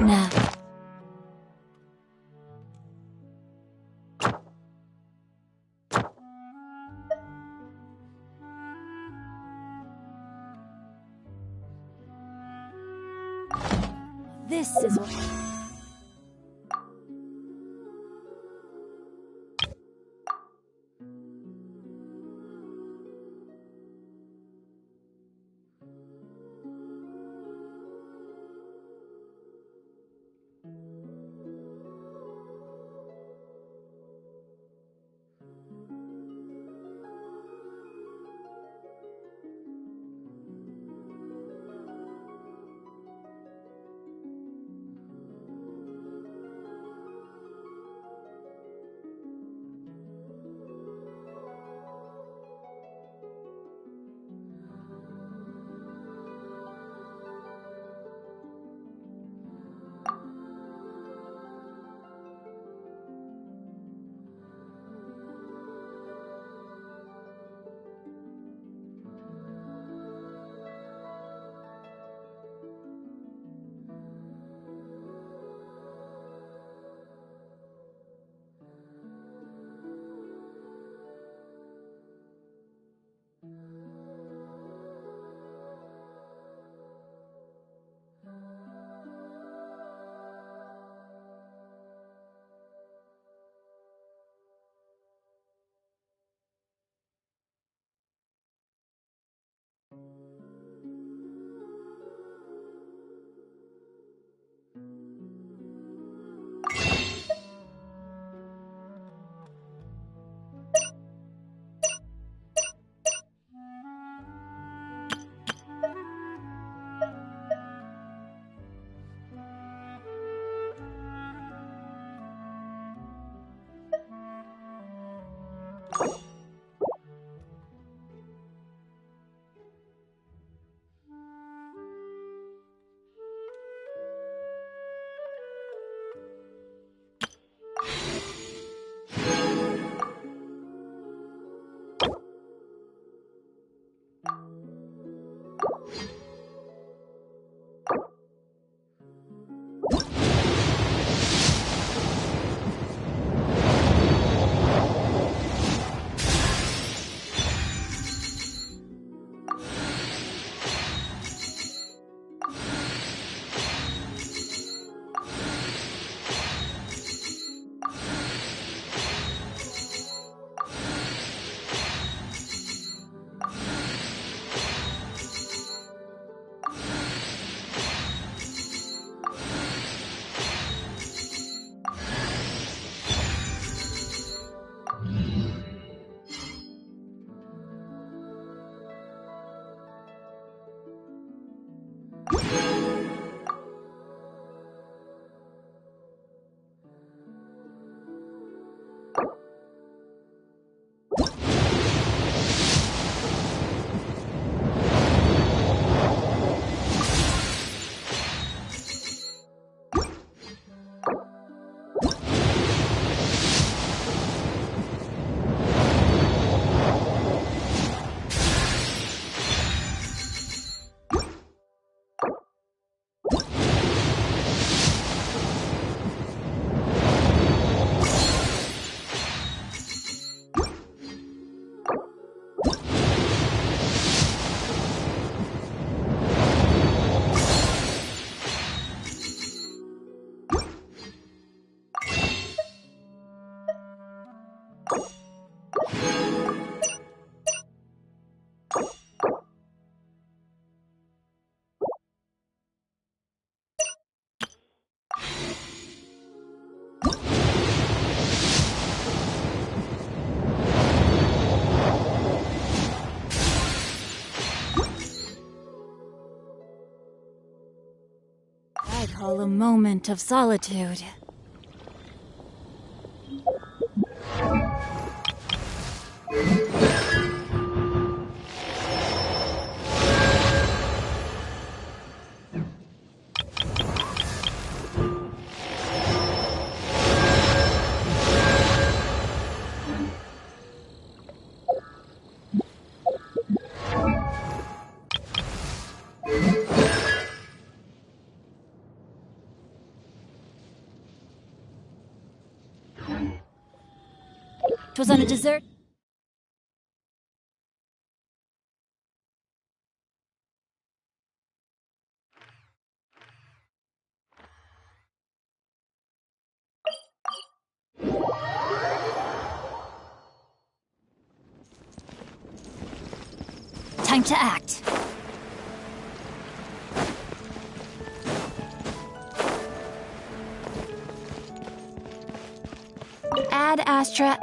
Nah. This is what... I call a moment of solitude. Twas on a dessert. Time to act. Ad Astra.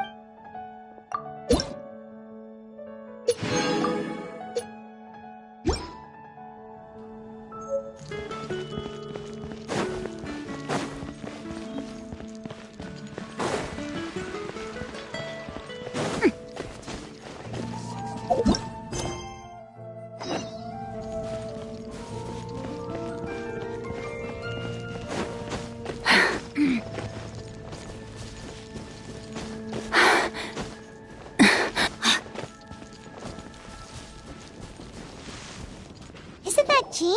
Isn't that Jean?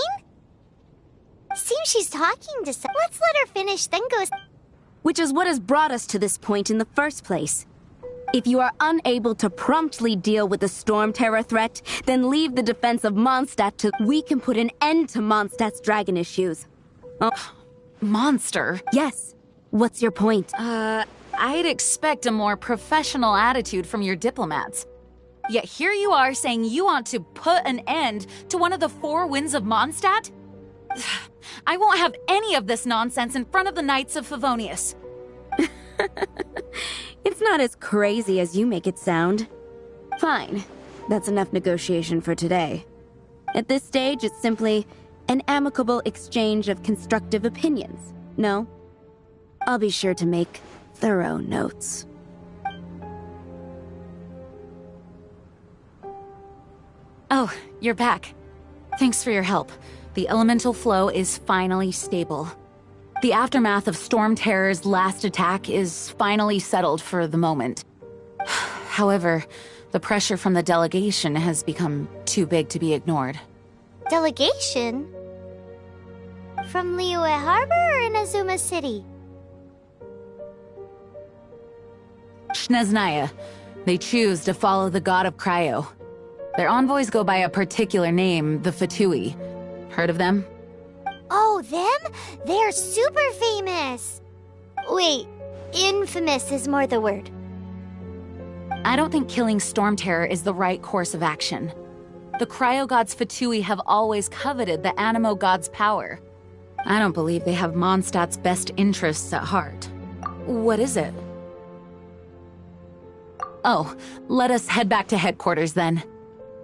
Seems she's talking to some. Let's let her finish, then go. Which is what has brought us to this point in the first place. If you are unable to promptly deal with the Storm Terror threat, then leave the defense of Mondstadt to... We can put an end to Mondstadt's dragon issues. Oh. Monster? Yes. What's your point? I'd expect a more professional attitude from your diplomats. Yet here you are saying you want to put an end to one of the four winds of Mondstadt? I won't have any of this nonsense in front of the Knights of Favonius. It's not as crazy as you make it sound. Fine. That's enough negotiation for today. At this stage, it's simply an amicable exchange of constructive opinions. No? I'll be sure to make thorough notes. Oh, you're back. Thanks for your help. The elemental flow is finally stable. The aftermath of Storm Terror's last attack is finally settled for the moment. However, the pressure from the delegation has become too big to be ignored. Delegation? From Liyue Harbor or Inazuma City? Snezhnaya. They choose to follow the god of Cryo. Their envoys go by a particular name, the Fatui. Heard of them? Oh, them? They're super famous! Wait, infamous is more the word. I don't think killing Storm Terror is the right course of action. The Cryo God's Fatui have always coveted the Animo God's power. I don't believe they have Mondstadt's best interests at heart. What is it? Oh, let us head back to headquarters then.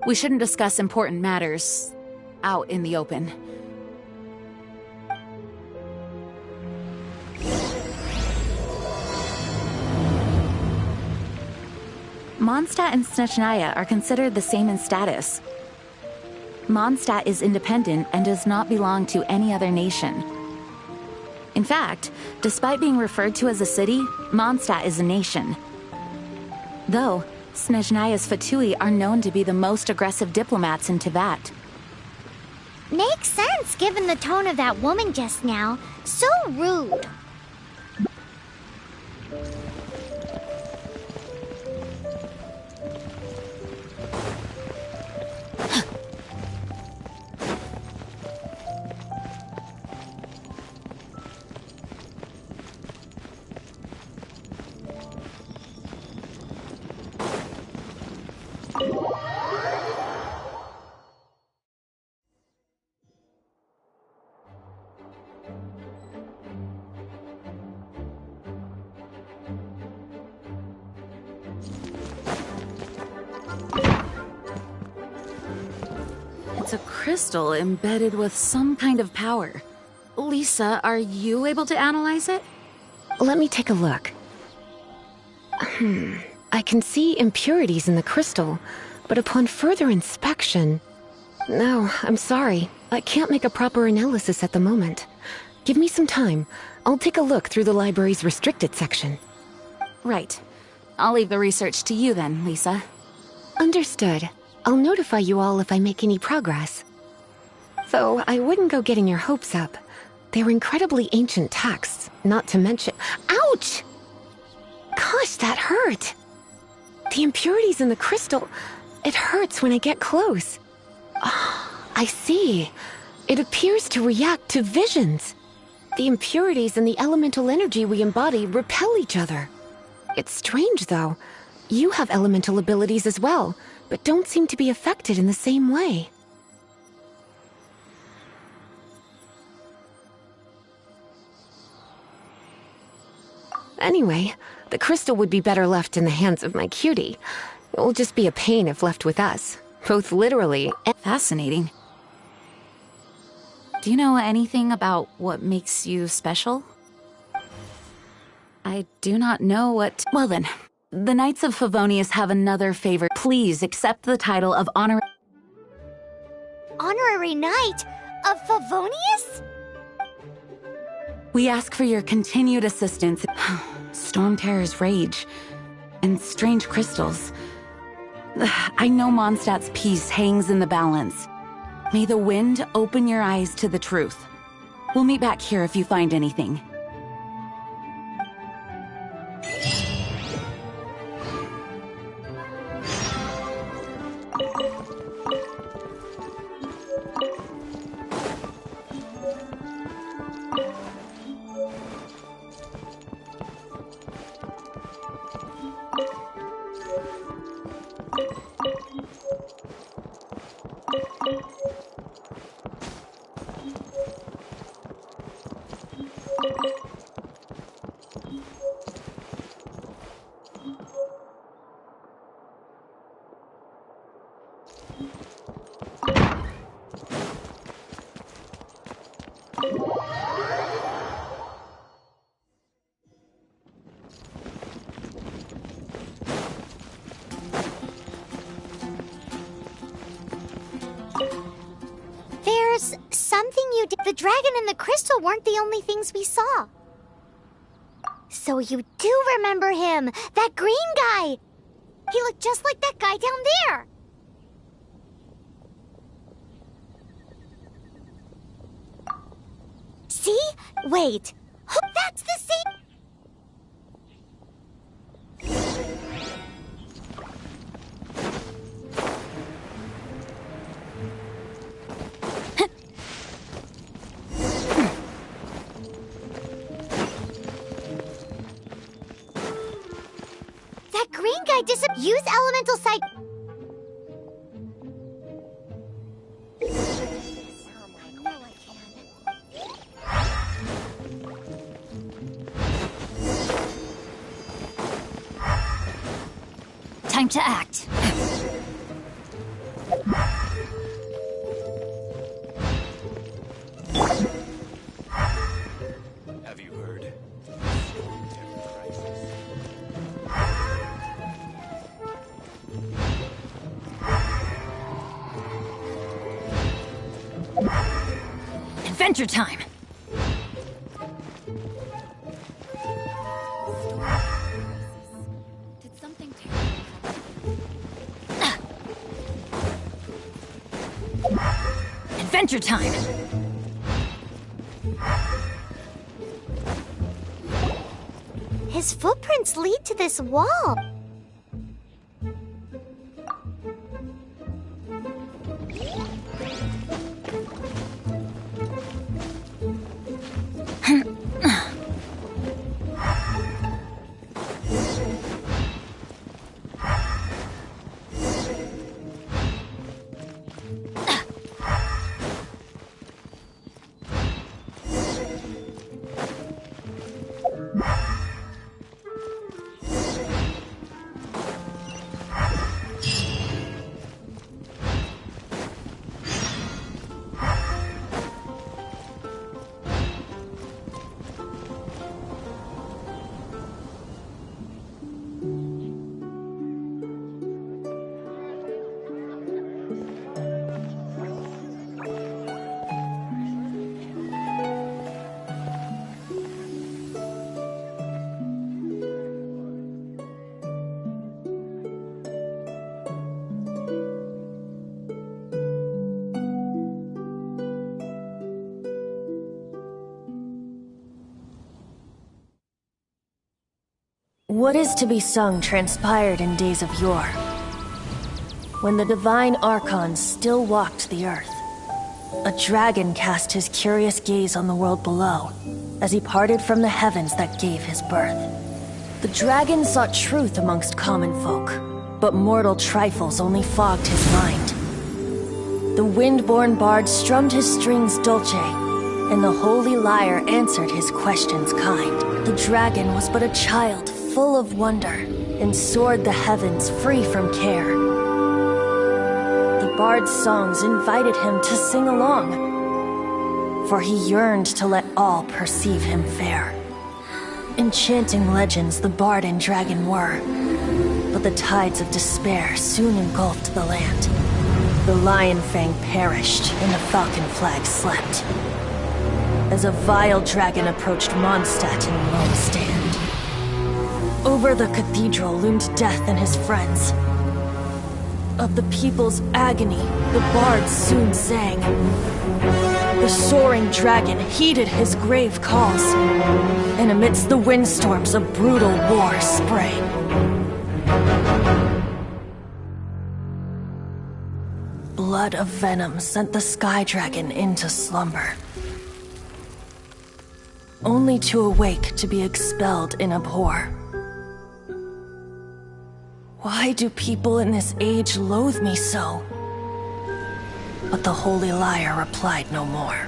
We shouldn't discuss important matters out in the open. Mondstadt and Snezhnaya are considered the same in status. Mondstadt is independent and does not belong to any other nation. In fact, despite being referred to as a city, Mondstadt is a nation. Though, Snezhnaya's Fatui are known to be the most aggressive diplomats in Teyvat. Makes sense given the tone of that woman just now. So rude. It's a crystal embedded with some kind of power. Lisa, are you able to analyze it? Let me take a look. I can see impurities in the crystal, but upon further inspection... No, I'm sorry. I can't make a proper analysis at the moment. Give me some time. I'll take a look through the library's restricted section. Right. I'll leave the research to you then, Lisa. Understood. I'll notify you all if I make any progress. Though I wouldn't go getting your hopes up. They're incredibly ancient texts, not to mention... Ouch! Gosh, that hurt! The impurities in the crystal... It hurts when I get close. Oh, I see. It appears to react to visions. The impurities and the elemental energy we embody repel each other. It's strange, though. You have elemental abilities as well, but don't seem to be affected in the same way. Anyway, the crystal would be better left in the hands of my cutie. It will just be a pain if left with us, both literally and... Fascinating. Do you know anything about what makes you special? I do not know what... Well then, the Knights of Favonius have another favor. Please accept the title of Honorary Knight of Favonius? We ask for your continued assistance. Storm Terror's rage and strange crystals. I know Mondstadt's peace hangs in the balance. May the wind open your eyes to the truth. We'll meet back here if you find anything. the dragon and the crystal weren't the only things we saw. So you do remember him, that green guy. He looked just like that guy down there. See? Wait. That's the same... That green guy use elemental sight. Time to act. Have you heard? Adventure time. Did something Adventure time. His footprints lead to this wall. What is to be sung transpired in days of yore, when the divine archons still walked the earth. A dragon cast his curious gaze on the world below, as he parted from the heavens that gave his birth. The dragon sought truth amongst common folk, but mortal trifles only fogged his mind. The wind-born bard strummed his strings dulce, and the holy lyre answered his questions kind. The dragon was but a child, full of wonder, and soared the heavens free from care. The bard's songs invited him to sing along, for he yearned to let all perceive him fair. Enchanting legends the bard and dragon were, but the tides of despair soon engulfed the land. The lion fang perished, and the falcon flag slept, as a vile dragon approached Mondstadt in lone stand. Over the cathedral loomed death and his friends. Of the people's agony, the bard soon sang. The soaring dragon heeded his grave calls, and amidst the windstorms a brutal war sprang. Blood of venom sent the sky dragon into slumber, only to awake to be expelled in abhor. Why do people in this age loathe me so? But the holy lyre replied no more.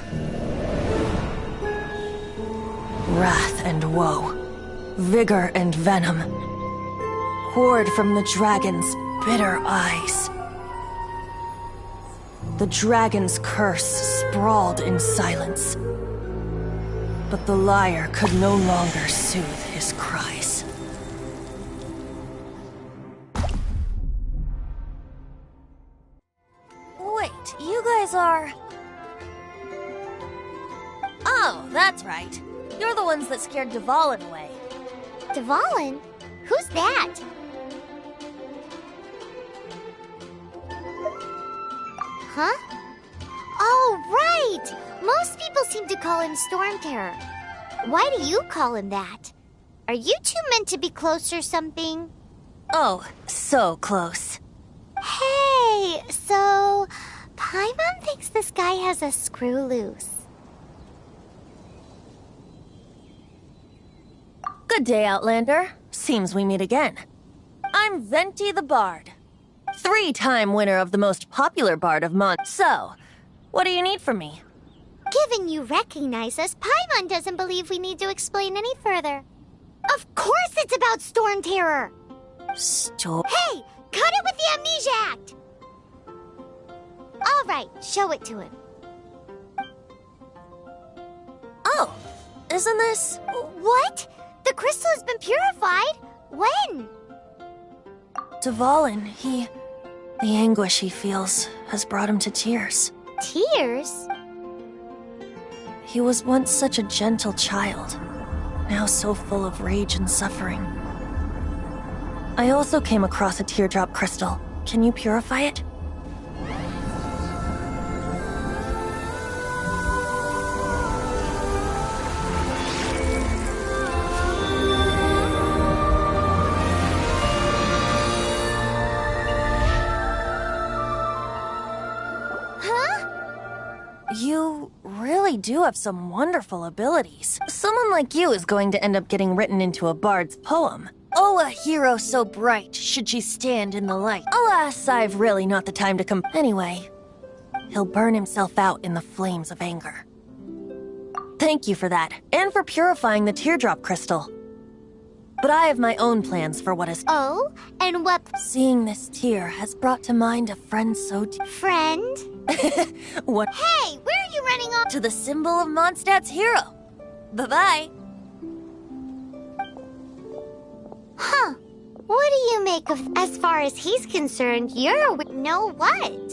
Wrath and woe, vigor and venom, poured from the dragon's bitter eyes. The dragon's curse sprawled in silence, but the lyre could no longer soothe his cries. Wait, you guys are... That's right. You're the ones that scared Dvalin away. Dvalin? Who's that? Huh? Oh, right! Most people seem to call him Storm Terror. Why do you call him that? Are you two meant to be close or something? Oh, so close. Hey, so Paimon thinks this guy has a screw loose. Good day, Outlander. Seems we meet again. I'm Venti the Bard. 3-time winner of the most popular bard of Mont. So, what do you need from me? Given you recognize us, Paimon doesn't believe we need to explain any further. Of course it's about Storm Terror! Hey! Cut it with the Amnesia Act! Alright, show it to him. Oh, isn't this... What? The crystal has been purified? When? Dvalin, the anguish he feels has brought him to tears. Tears? He was once such a gentle child, now so full of rage and suffering. I also came across a teardrop crystal. Can you purify it? You really do have some wonderful abilities. Someone like you is going to end up getting written into a bard's poem. Oh, a hero so bright, should she stand in the light. Alas, I've really not the time to Anyway, he'll burn himself out in the flames of anger. Thank you for that, and for purifying the teardrop crystal. But I have my own plans for what is... Oh? And what... Seeing this tear has brought to mind a friend so... Friend? What? Hey, where are you running off? To the symbol of Mondstadt's hero. Bye-bye. Huh. What do you make of... As far as he's concerned, you're... No what?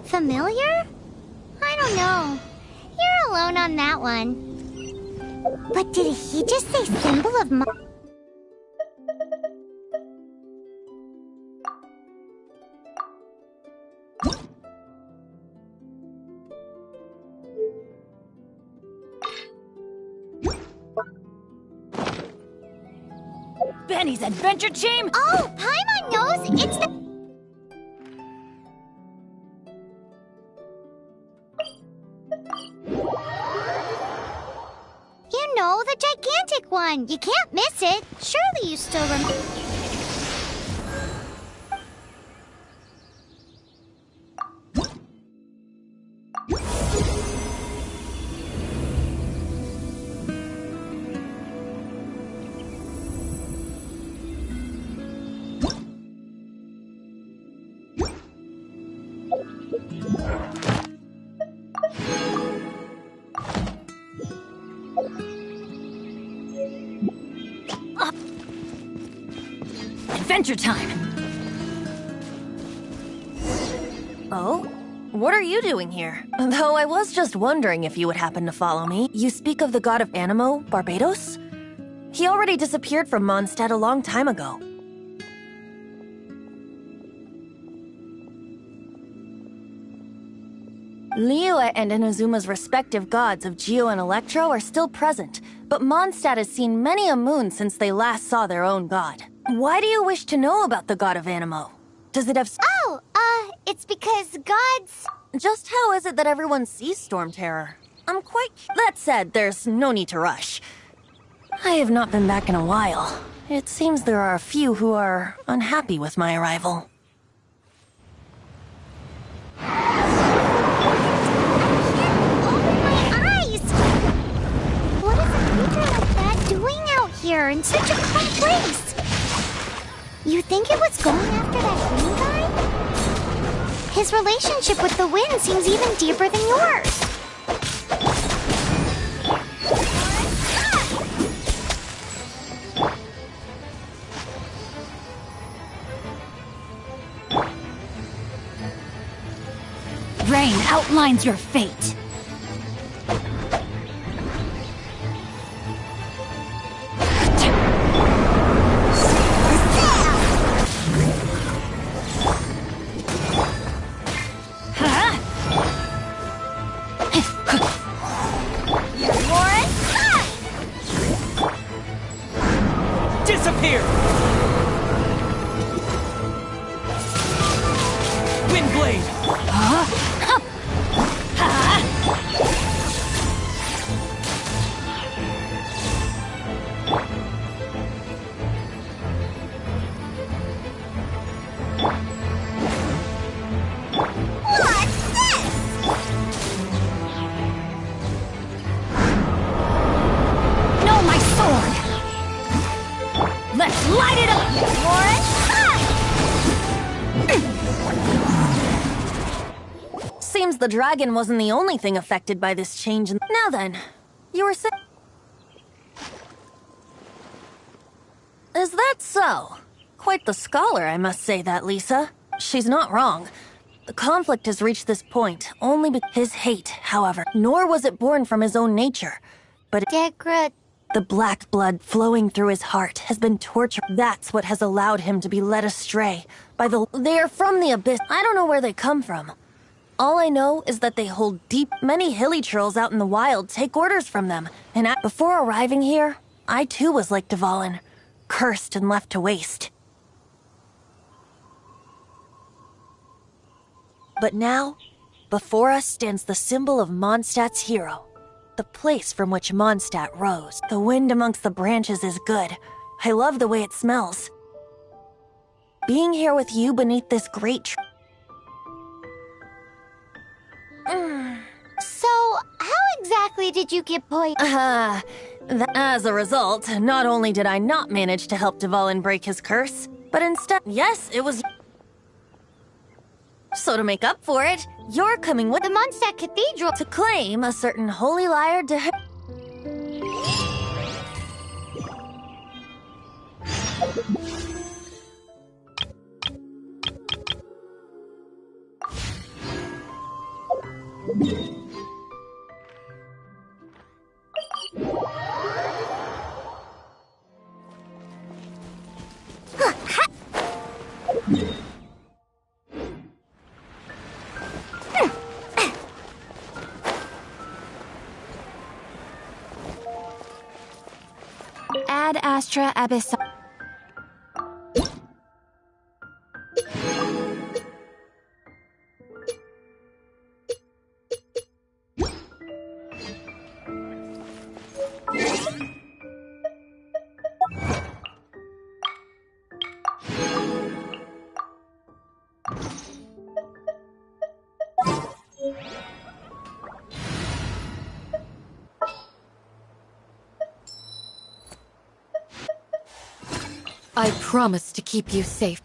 Familiar? I don't know. You're alone on that one. But did he just say symbol of Benny's adventure team? Oh, Paimon knows it's the... You know, the gigantic one. You can't miss it. Surely you still remember... Adventure time! Oh? What are you doing here? Though I was just wondering if you would happen to follow me. You speak of the god of Animo, Barbados? He already disappeared from Mondstadt a long time ago. Liyue and Inazuma's respective gods of Geo and Electro are still present, but Mondstadt has seen many a moon since they last saw their own god. Why do you wish to know about the god of Animo? Does it have... Oh, it's because gods... Just how is it that everyone sees Storm Terror? I'm quite... That said, there's no need to rush. I have not been back in a while. It seems there are a few who are unhappy with my arrival. Here in such a calm place. You think it was going after that green guy? His relationship with the wind seems even deeper than yours. Rain! outlines your fate. Disappear! Windblade! No, my sword! Let's light it up! Seems the dragon wasn't the only thing affected by this change. Now then, you were saying... Is that so? Quite the scholar, I must say that, Lisa. She's not wrong. The conflict has reached this point only because his hate, however, nor was it born from his own nature, but the black blood flowing through his heart has been tortured. That's what has allowed him to be led astray by the... They are from the abyss. I don't know where they come from. All I know is that they hold deep... Many hilly trolls out in the wild take orders from them, and before arriving here, I too was like Dvalin, cursed and left to waste. But now, before us stands the symbol of Mondstadt's hero, the place from which Mondstadt rose. The wind amongst the branches is good. I love the way it smells. Being here with you beneath this great tree... So, how exactly did you get poisoned? As a result, not only did I not manage to help Dvalin break his curse, but instead, yes, it was... So to make up for it, you're coming with the Mondstadt Cathedral to claim a certain holy liar to... Ad Astra Abyss. I promise to keep you safe.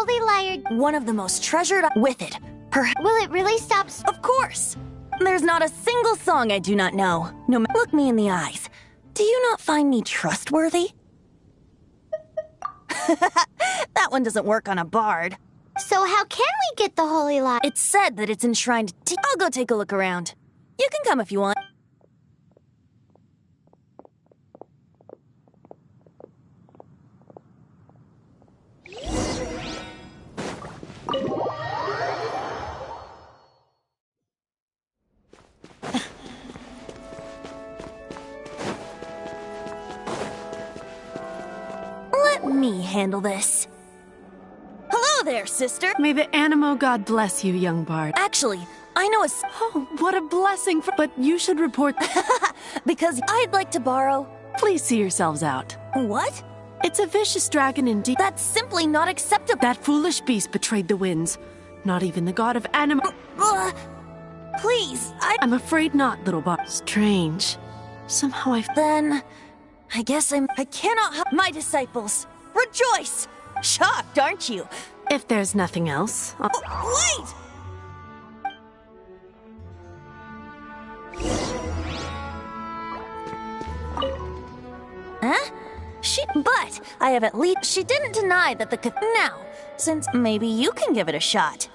holy lyre? One of the most treasured with it. Will it really stop? Of course! There's not a single song I do not know. Look me in the eyes. Do you not find me trustworthy? That one doesn't work on a bard. So how can we get the holy lyre? It's said that it's enshrined. I'll go take a look around. You can come if you want. Let me handle this. Hello there, sister. May the Animo God bless you, young bard. Actually, I know Oh, what a blessing but you should report... because I'd like to borrow... Please see yourselves out. What? It's a vicious dragon indeed. That's simply not acceptable. That foolish beast betrayed the winds. Not even the god of Animo... Please, I'm afraid not, little bard. Strange. Somehow Then... I guess I cannot help my disciples. Rejoice! Shocked, aren't you? If there's nothing else... Wait! Huh? But I have at least... She didn't deny that the... Now, since maybe you can give it a shot.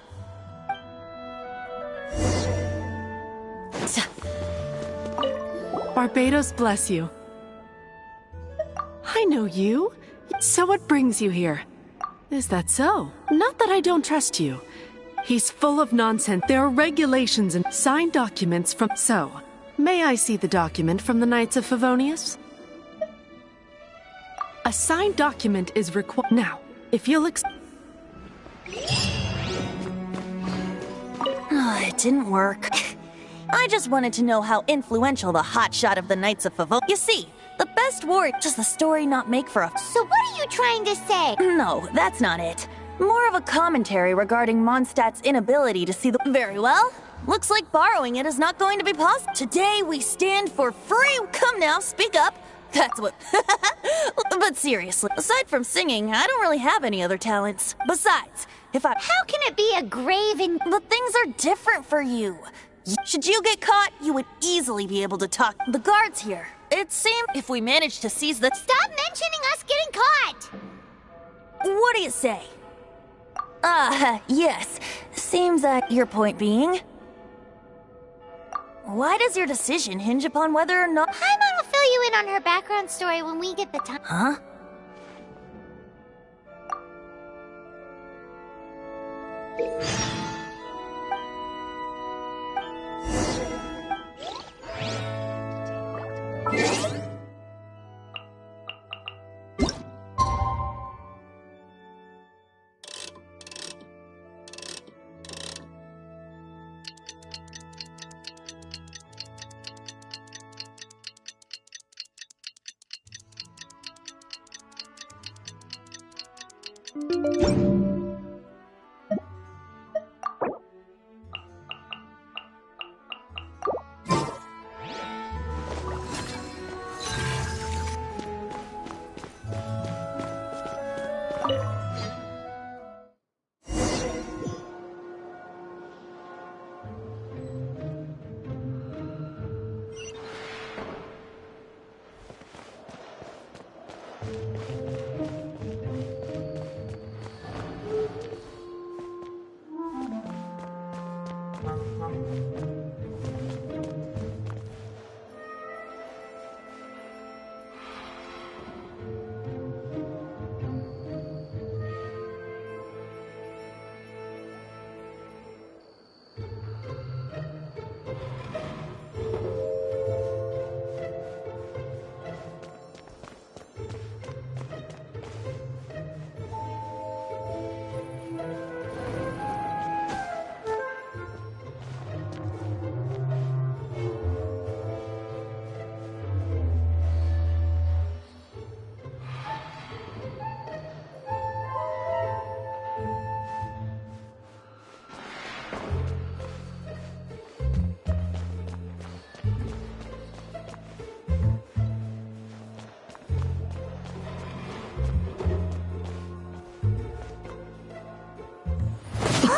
Barbados bless you. I know you. So what brings you here? Is that so? Not that I don't trust you. He's full of nonsense. There are regulations and signed documents from... So, may I see the document from the Knights of Favonius? A signed document is required. Now, if you'll It didn't work. I just wanted to know how influential the hotshot of the Knights of Favonius... You see, the best warrior... Does the story not make for a... So what are you trying to say? No, that's not it. More of a commentary regarding Mondstadt's inability to see the... Very well. Looks like borrowing it is not going to be possible. Today we stand for free... Come now, speak up. That's what... But seriously, aside from singing, I don't really have any other talents. Besides, if I... How can it be a graven... But things are different for you. Should you get caught, you would easily be able to talk. The guards here. It seems if we manage to seize the... Stop mentioning us getting caught! What do you say? Yes. Seems that your point being... Why does your decision hinge upon whether or not... Paimon will fill you in on her background story when we get the time. Huh?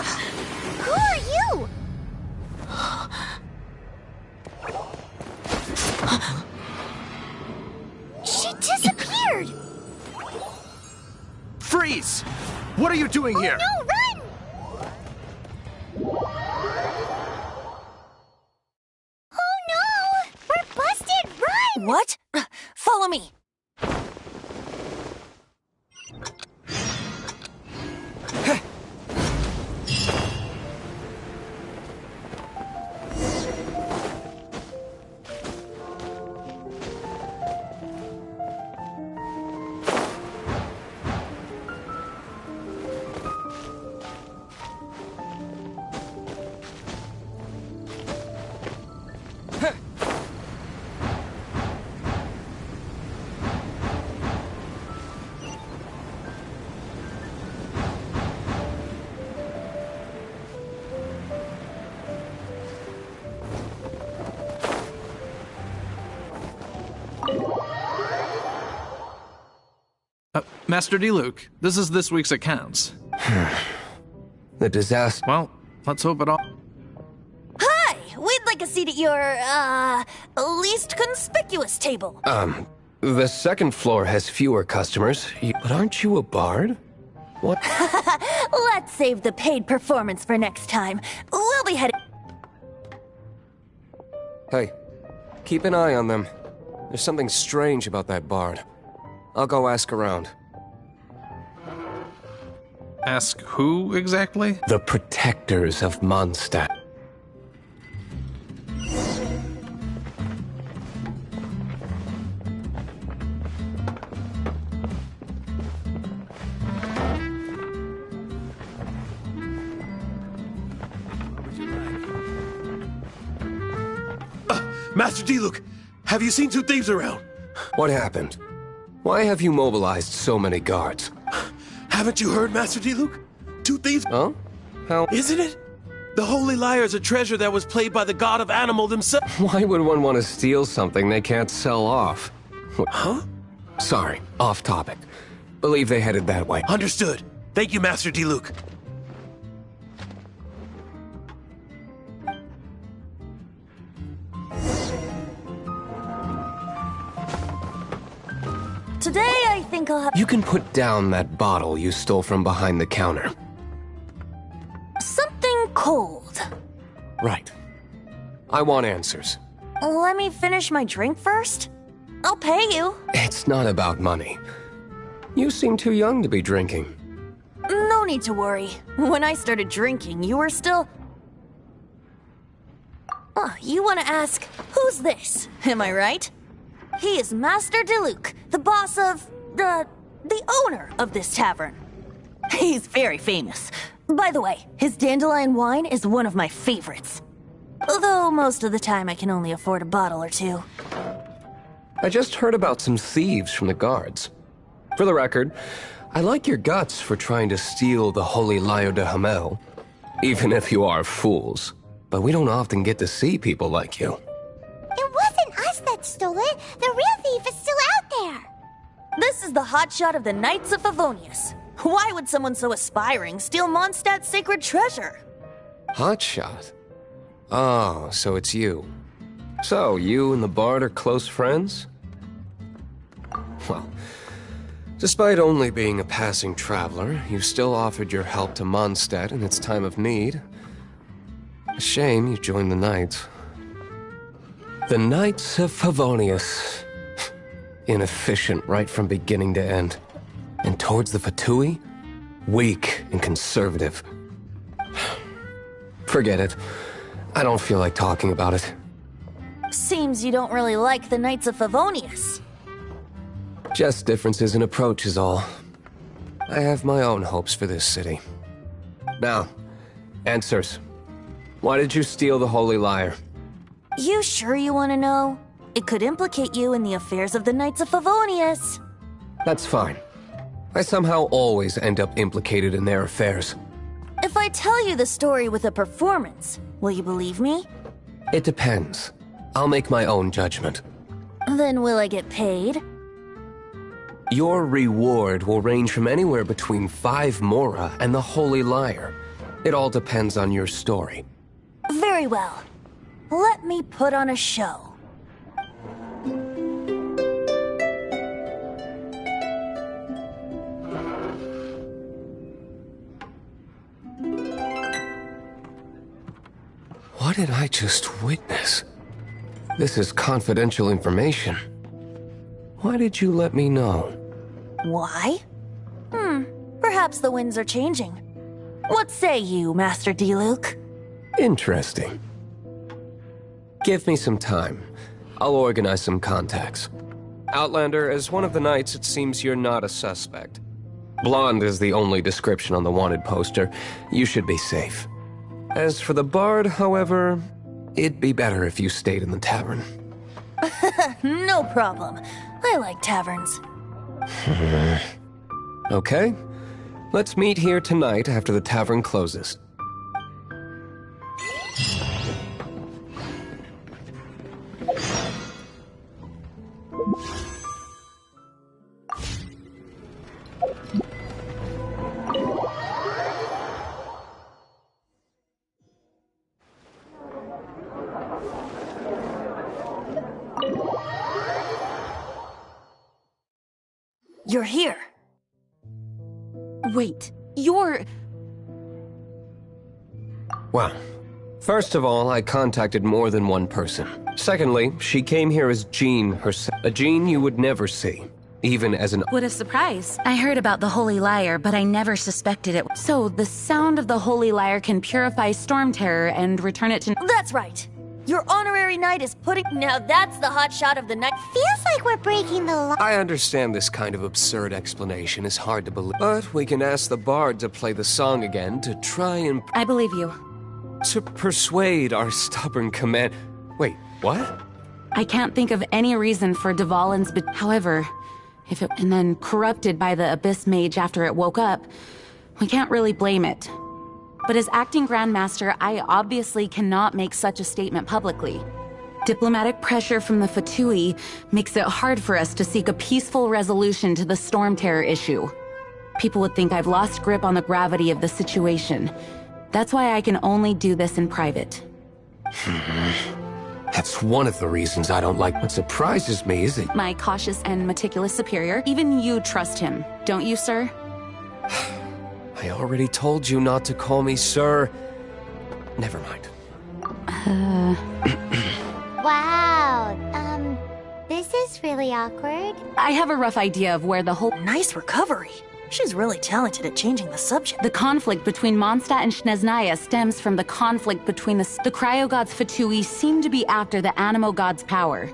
Who are you? She disappeared! Freeze! What are you doing here? No, run! Oh no! We're busted! Run! What? Follow me. Master D-Luke, this is this week's accounts. The disaster. Well, let's hope it all... Hi! We'd like a seat at your, least conspicuous table. The second floor has fewer customers. But aren't you a bard? What? Let's save the paid performance for next time. We'll be heading... Hey, keep an eye on them. There's something strange about that bard. I'll go ask around. Ask who, exactly? The protectors of Mondstadt. Master D-Luke, have you seen two thieves around? What happened? Why have you mobilized so many guards? Haven't you heard, Master D-Luke? Two thieves... Huh? How... Isn't it? The Holy Lyre is a treasure that was played by the god of animal himself. Why would one want to steal something they can't sell off? Huh? Sorry, off topic. Believe they headed that way. Understood. Thank you, Master D-Luke. Today, I think I'll have... You can put down that bottle you stole from behind the counter. something cold. Right. I want answers. Let me finish my drink first. I'll pay you. It's not about money. You seem too young to be drinking. No need to worry. When I started drinking, you were still... Oh, you want to ask, who's this? Am I right? He is Master D-Luke, the boss of... the owner of this tavern. He's very famous. By the way, his dandelion wine is one of my favorites. Although most of the time I can only afford a bottle or two. I just heard about some thieves from the guards. For the record, I like your guts for trying to steal the Holy Lyre de Hamel. Even if you are fools. But we don't often get to see people like you. It wasn't us that stole it. The real thief is still out there. This is the hotshot of the Knights of Favonius. Why would someone so aspiring steal Mondstadt's sacred treasure? Hotshot? Oh, so it's you. So, you and the bard are close friends? Well, despite only being a passing traveler, you still offered your help to Mondstadt in its time of need. A shame you joined the Knights. The Knights of Favonius. Inefficient right from beginning to end. And towards the Fatui, weak and conservative. Forget it. I don't feel like talking about it. Seems you don't really like the Knights of Favonius. Just differences in approach is all. I have my own hopes for this city. Now, answers. Why did you steal the Holy Lyre? You sure you want to know? It could implicate you in the affairs of the Knights of Favonius. That's fine. I somehow always end up implicated in their affairs. If I tell you the story with a performance, will you believe me? It depends. I'll make my own judgment. Then will I get paid? Your reward will range from anywhere between 5 mora and the Holy Lyre. It all depends on your story. Very well. Let me put on a show. What did I just witness? This is confidential information. Why did you let me know? Why? Perhaps the winds are changing. What say you, Master Diluc? Interesting. Give me some time. I'll organize some contacts. Outlander, as one of the knights, it seems you're not a suspect. Blonde is the only description on the wanted poster. You should be safe. As for the bard, however, it'd be better if you stayed in the tavern. No problem. I like taverns. Okay. Let's meet here tonight after the tavern closes. You're here. Wait, you're... Well, first of all, I contacted more than one person. Secondly, she came here as Jean herself. A Jean you would never see, even as an... What a surprise. I heard about the Holy Lyre, but I never suspected it. So, the sound of the Holy Lyre can purify Storm Terror and return it to... That's right. Your honorary knight is putting... Now that's the hot shot of the night. Feels like we're breaking the law. I understand this kind of absurd explanation is hard to believe, but we can ask the bard to play the song again to try and... I believe you. To persuade our stubborn command... Wait, what? I can't think of any reason for Dvalin's... However, if it... And then corrupted by the Abyss Mage after it woke up, we can't really blame it. But as acting Grandmaster, I obviously cannot make such a statement publicly. Diplomatic pressure from the Fatui makes it hard for us to seek a peaceful resolution to the Storm Terror issue. People would think I've lost grip on the gravity of the situation. That's why I can only do this in private. That's one of the reasons I don't like... What surprises me is that... My cautious and meticulous superior, even you trust him, don't you, sir? I already told you not to call me sir. Never mind. Wow, this is really awkward. I have a rough idea of where the whole... Nice recovery. She's really talented at changing the subject. The conflict between Mondstadt and Snezhnaya stems from the conflict between the cryo-gods Fatui seem to be after the Animo god's power.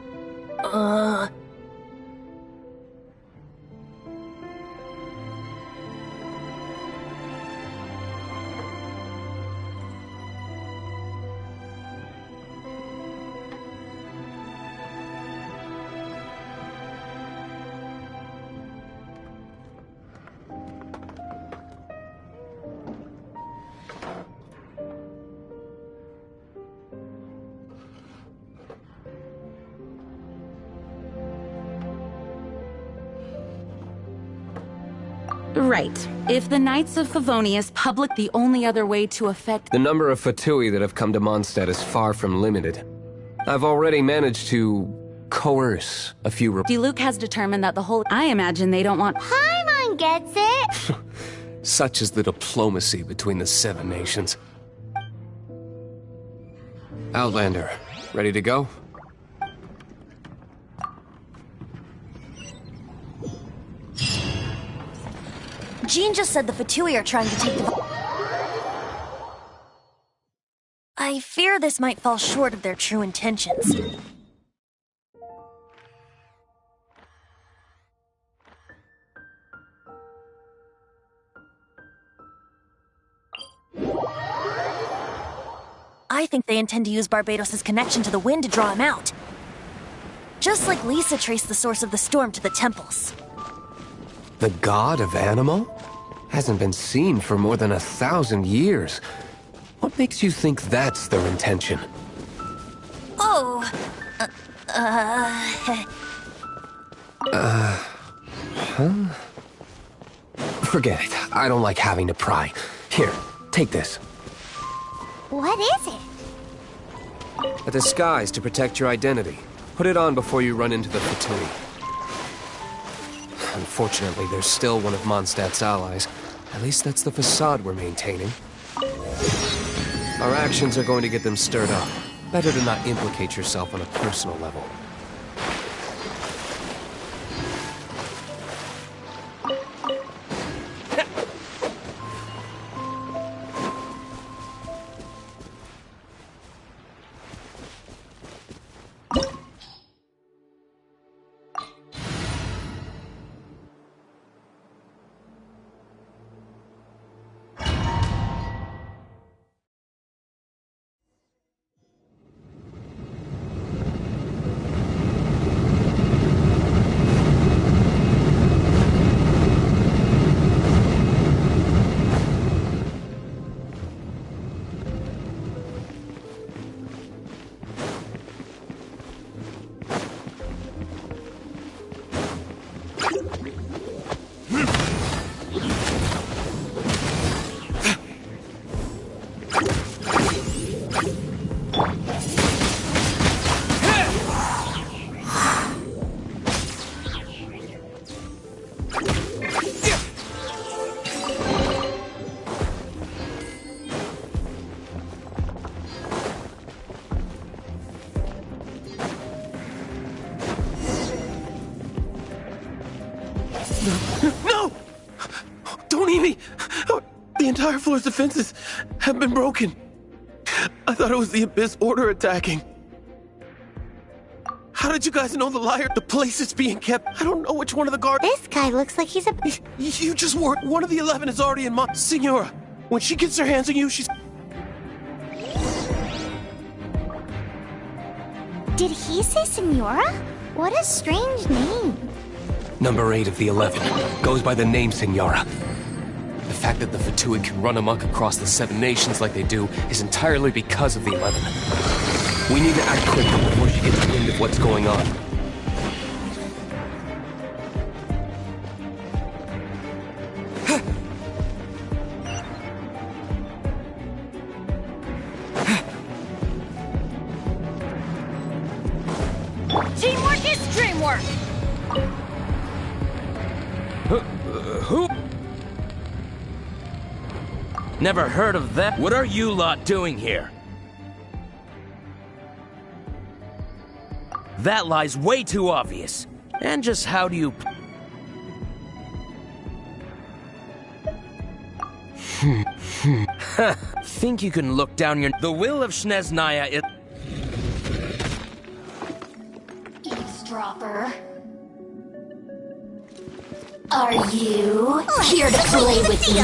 Right. If the Knights of Favonius public the only other way to affect... The number of Fatui that have come to Mondstadt is far from limited. I've already managed to coerce a few... Diluc has determined that the whole... I imagine they don't want... Paimon gets it! Such is the diplomacy between the Seven Nations. Outlander, ready to go? Jean just said the Fatui are trying to take the... I fear this might fall short of their true intentions. I think they intend to use Barbados' connection to the wind to draw him out. Just like Lisa traced the source of the storm to the temples. The god of Animo? Hasn't been seen for more than 1,000 years. What makes you think that's their intention? Oh... Forget it. I don't like having to pry. Here, take this. What is it? A disguise to protect your identity. Put it on before you run into the Fatui. Unfortunately, there's still one of Mondstadt's allies. At least that's the facade we're maintaining. Our actions are going to get them stirred up. Better to not implicate yourself on a personal level. No! Don't eat me! The entire floor's defenses have been broken. I thought it was the Abyss Order attacking. How did you guys know the liar? The place is being kept. I don't know which one of the guards. This guy looks like he's a... You just weren't. One of the 11 is already in my... Senora, when she gets her hands on you, she's... Did he say Senora? What a strange name. Number 8 of the 11 goes by the name Senora. The fact that the Fatui can run amok across the 7 nations like they do is entirely because of the 11. We need to act quickly before she gets wind of what's going on. Teamwork is dreamwork! Who? Never heard of that. What are you lot doing here? That lie's way too obvious. And just how do you... Think you can look down your... The will of Snezhnaya is... Eavesdropper. Are you here to play with me?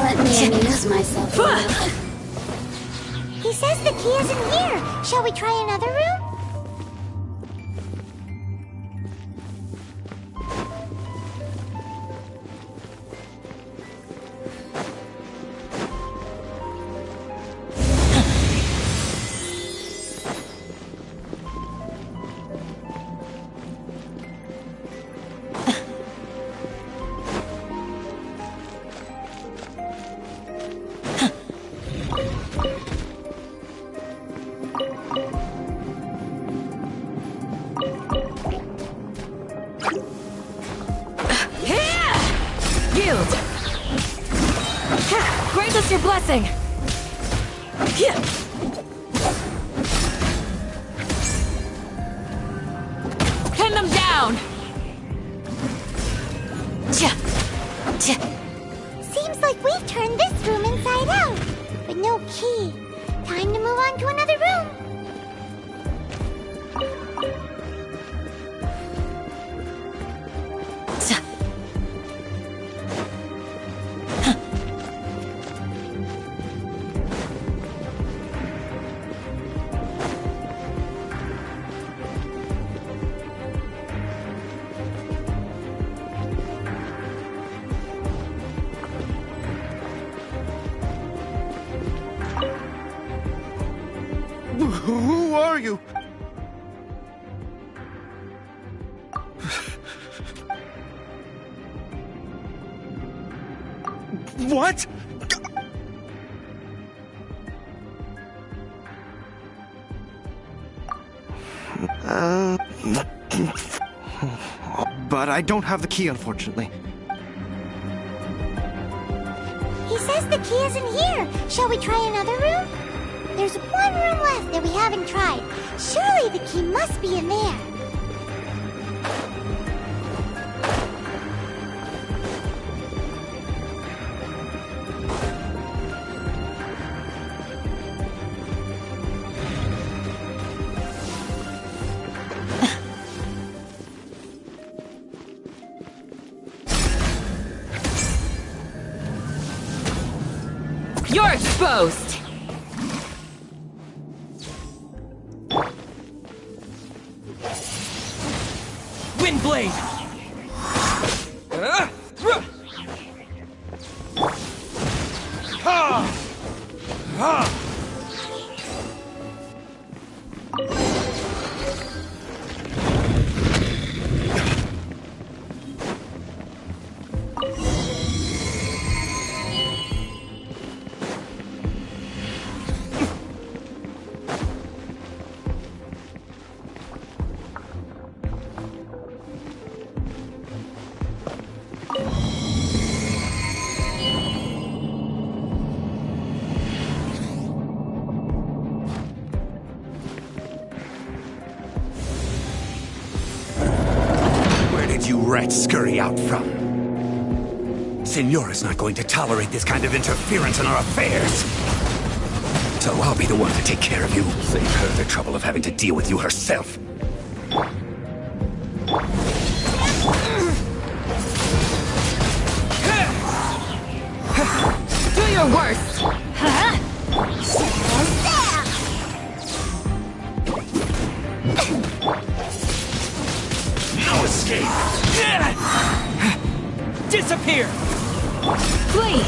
Let me amuse myself. He says the key isn't here. Shall we try another room? Grant us your blessing! Pin them down! Seems like we've turned this room inside out. But no key. Time to move on to another room. Who are you? What? But I don't have the key, unfortunately. He says the key isn't here. Shall we try another room? There's one room left that we haven't tried. Surely the key must be in there. You're exposed! Windblade! You rats scurry out from? Senora's not going to tolerate this kind of interference in our affairs. So I'll be the one to take care of you. Save her the trouble of having to deal with you herself. Do your worst! No escape! Disappear! Flee!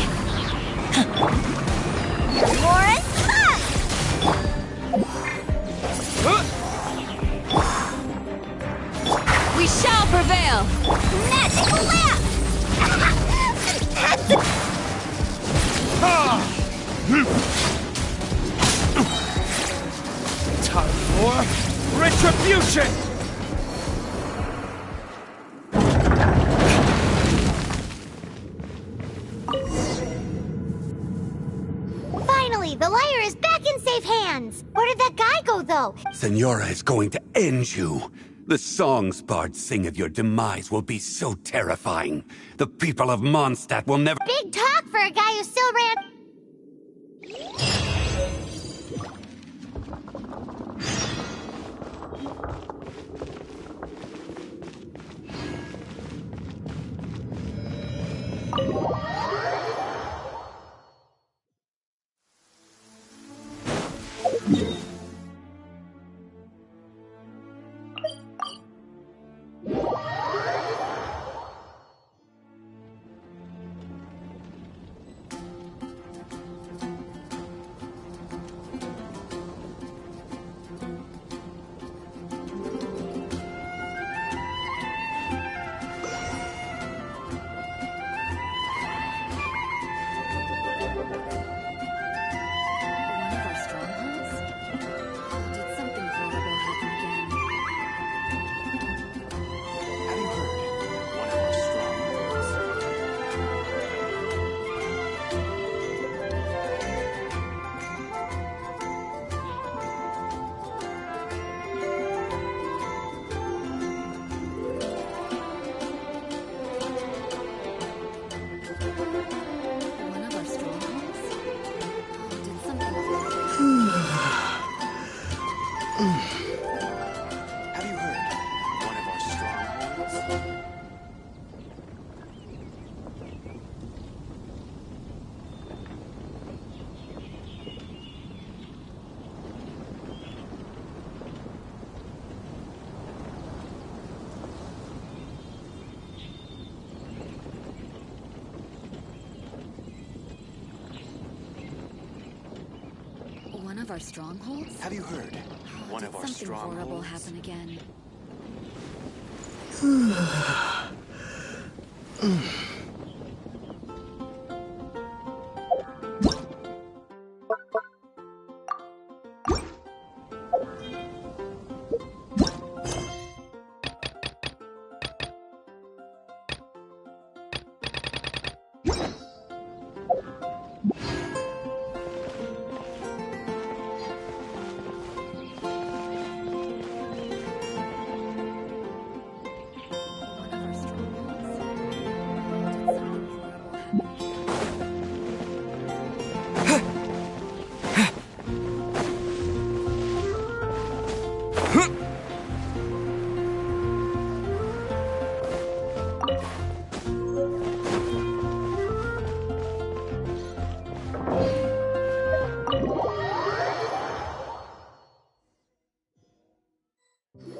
We shall prevail! Magical laugh! Time for retribution! Finally, the liar is back in safe hands. Where did that guy go, though? Senora is going to end you. The songs bards sing of your demise will be so terrifying. The people of Mondstadt will never— Big talk for a guy who still ran— Have you heard one of our strongholds? One of our strongholds? Have you heard? One Did of our something horrible strongholds. happen again?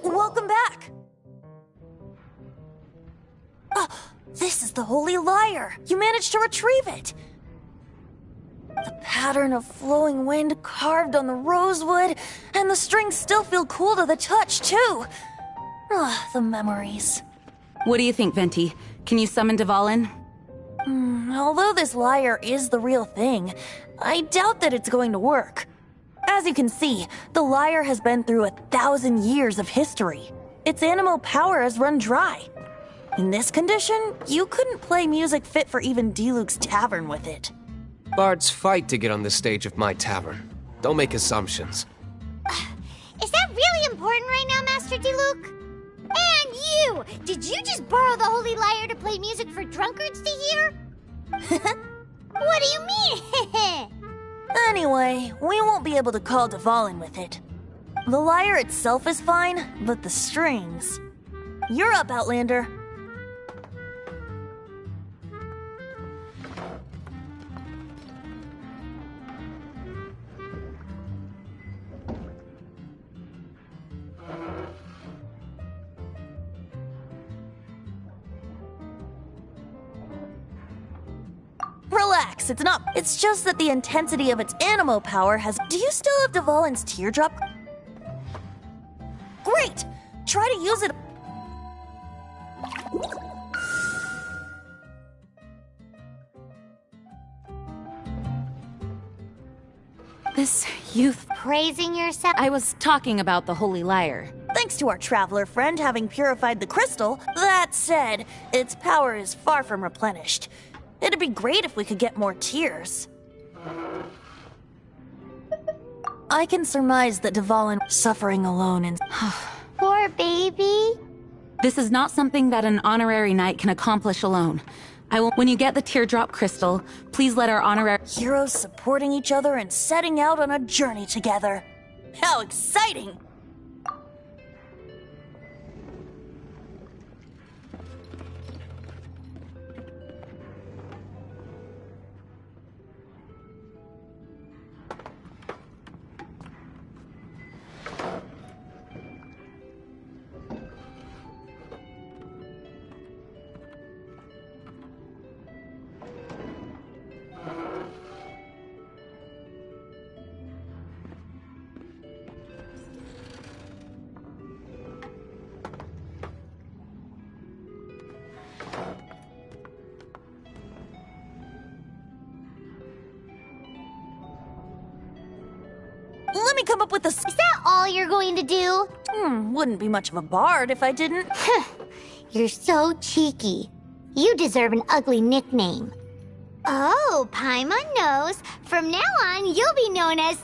Welcome back! Oh, this is the Holy Lyre! You managed to retrieve it! The pattern of flowing wind carved on the rosewood, and the strings still feel cool to the touch, too! Ah, the memories. What do you think, Venti? Can you summon Dvalin? Although this lyre is the real thing, I doubt that it's going to work. As you can see, the lyre has been through 1,000 years of history. Its animal power has run dry. In this condition, you couldn't play music fit for even Diluc's tavern with it. Bards fight to get on the stage of my tavern. Don't make assumptions. Is that really important right now, Master Diluc? And you! Did you just borrow the Holy Lyre to play music for drunkards to hear? What do you mean? Anyway, we won't be able to call Dvalin with it. The lyre itself is fine, but the strings... You're up, Outlander. Relax, it's not. It's just that the intensity of its animal power has. Do you still have Dvalin's teardrop? Great! Try to use it. This youth... Praising yourself? I was talking about the Holy Lyre. Thanks to our traveler friend having purified the crystal. That said, its power is far from replenished. It'd be great if we could get more tears. I can surmise that Dvalin suffering alone and... Poor baby. This is not something that an honorary knight can accomplish alone. When you get the teardrop crystal, please let our honorary... Heroes supporting each other and setting out on a journey together. How exciting! Let me come up with a... Is that all you're going to do? Wouldn't be much of a bard if I didn't. You're so cheeky. You deserve an ugly nickname. Oh, Paimon knows. From now on, you'll be known as...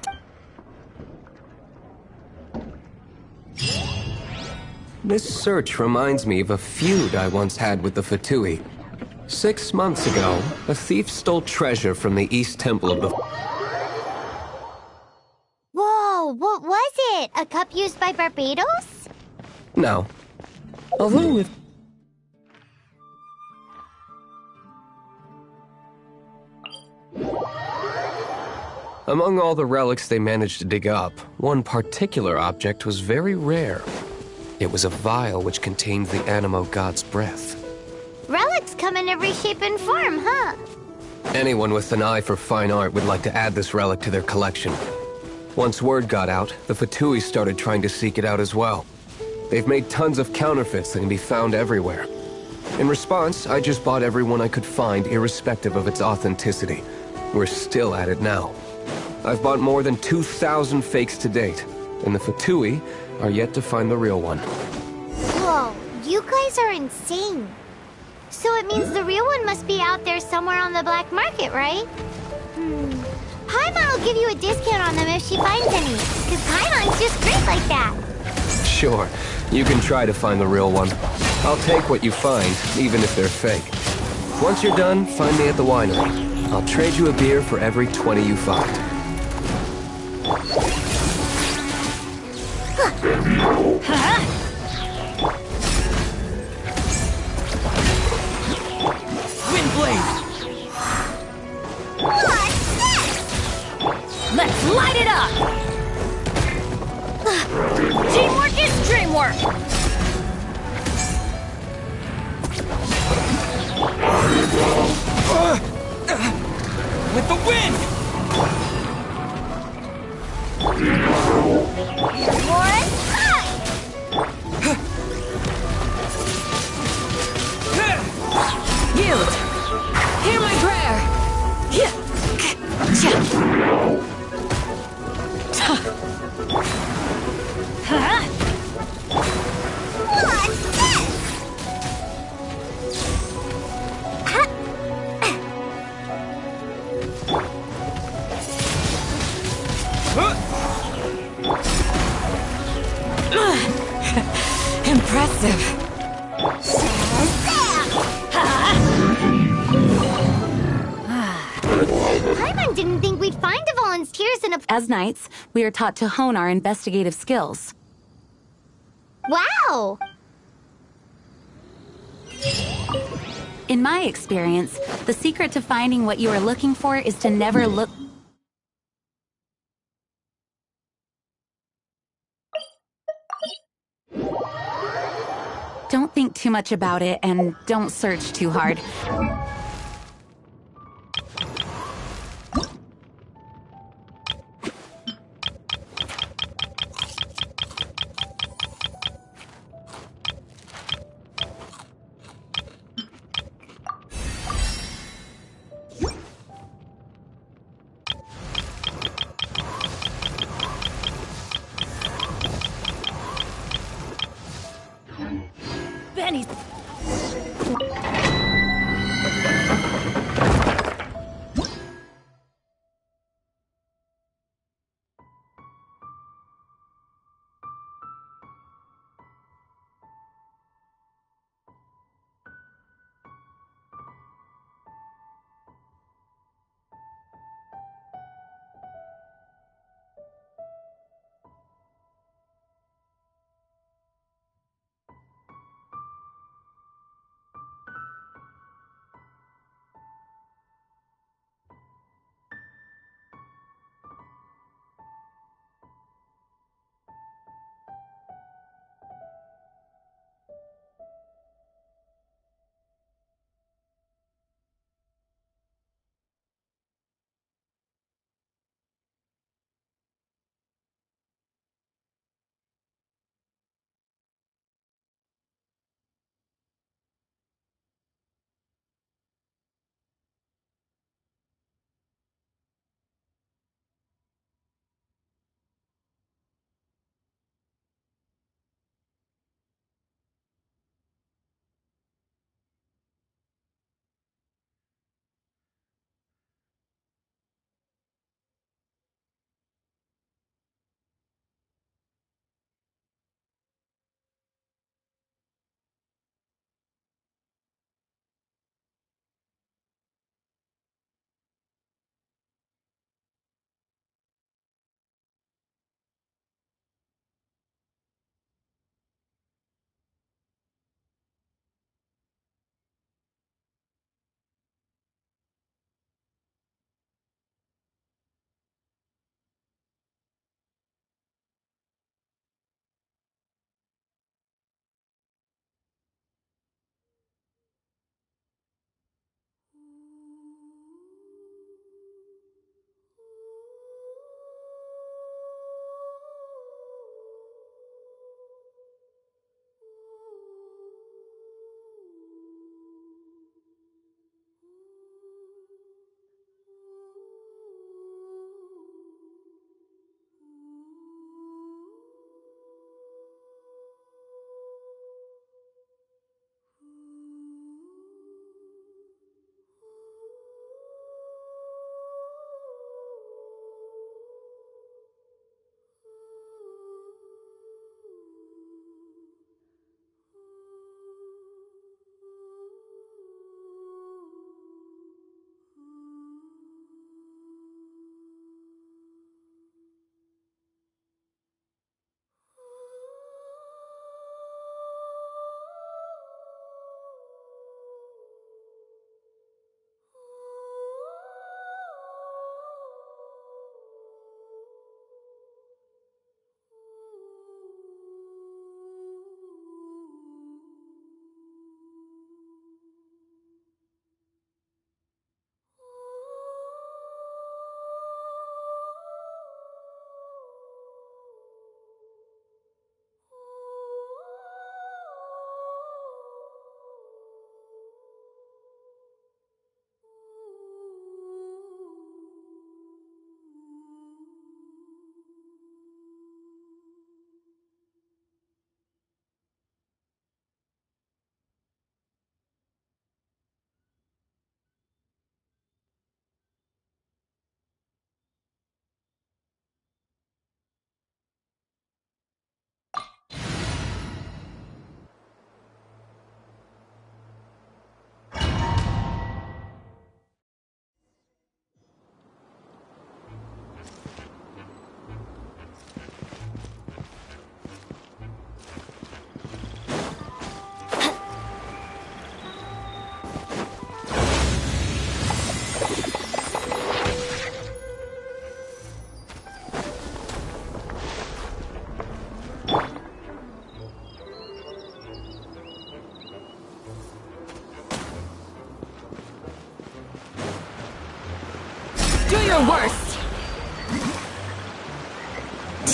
This search reminds me of a feud I once had with the Fatui. 6 months ago, a thief stole treasure from the East Temple of the... Whoa, what was it? A cup used by Barbados? No. Although if... Among all the relics they managed to dig up, one particular object was very rare. It was a vial which contained the Animo god's breath. Relics come in every shape and form, huh? Anyone with an eye for fine art would like to add this relic to their collection. Once word got out, the Fatui started trying to seek it out as well. They've made tons of counterfeits that can be found everywhere. In response, I just bought everyone I could find, irrespective of its authenticity. We're still at it now. I've bought more than 2,000 fakes to date, and the Fatui are yet to find the real one. Whoa, you guys are insane. So it means the real one must be out there somewhere on the black market, right? Paimon will give you a discount on them if she finds any, because Paimon's just great like that. Sure, you can try to find the real one. I'll take what you find, even if they're fake. Once you're done, find me at the winery. I'll trade you a beer for every 20 you find. Windblade! Let's light it up! Teamwork is dreamwork! With the wind! Yield! Hear my prayer! Impressive. Paimon didn't think we'd find the volunteers in a... As knights, we are taught to hone our investigative skills. Wow! In my experience, the secret to finding what you are looking for is to never look... Don't think too much about it, and don't search too hard.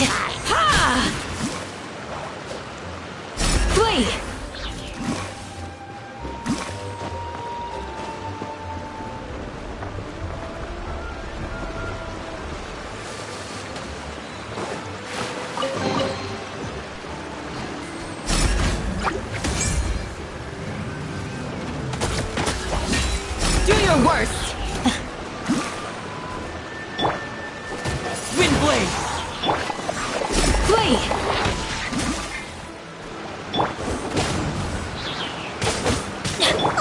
Ha! Flee! Do your worst! Windblade! Flee!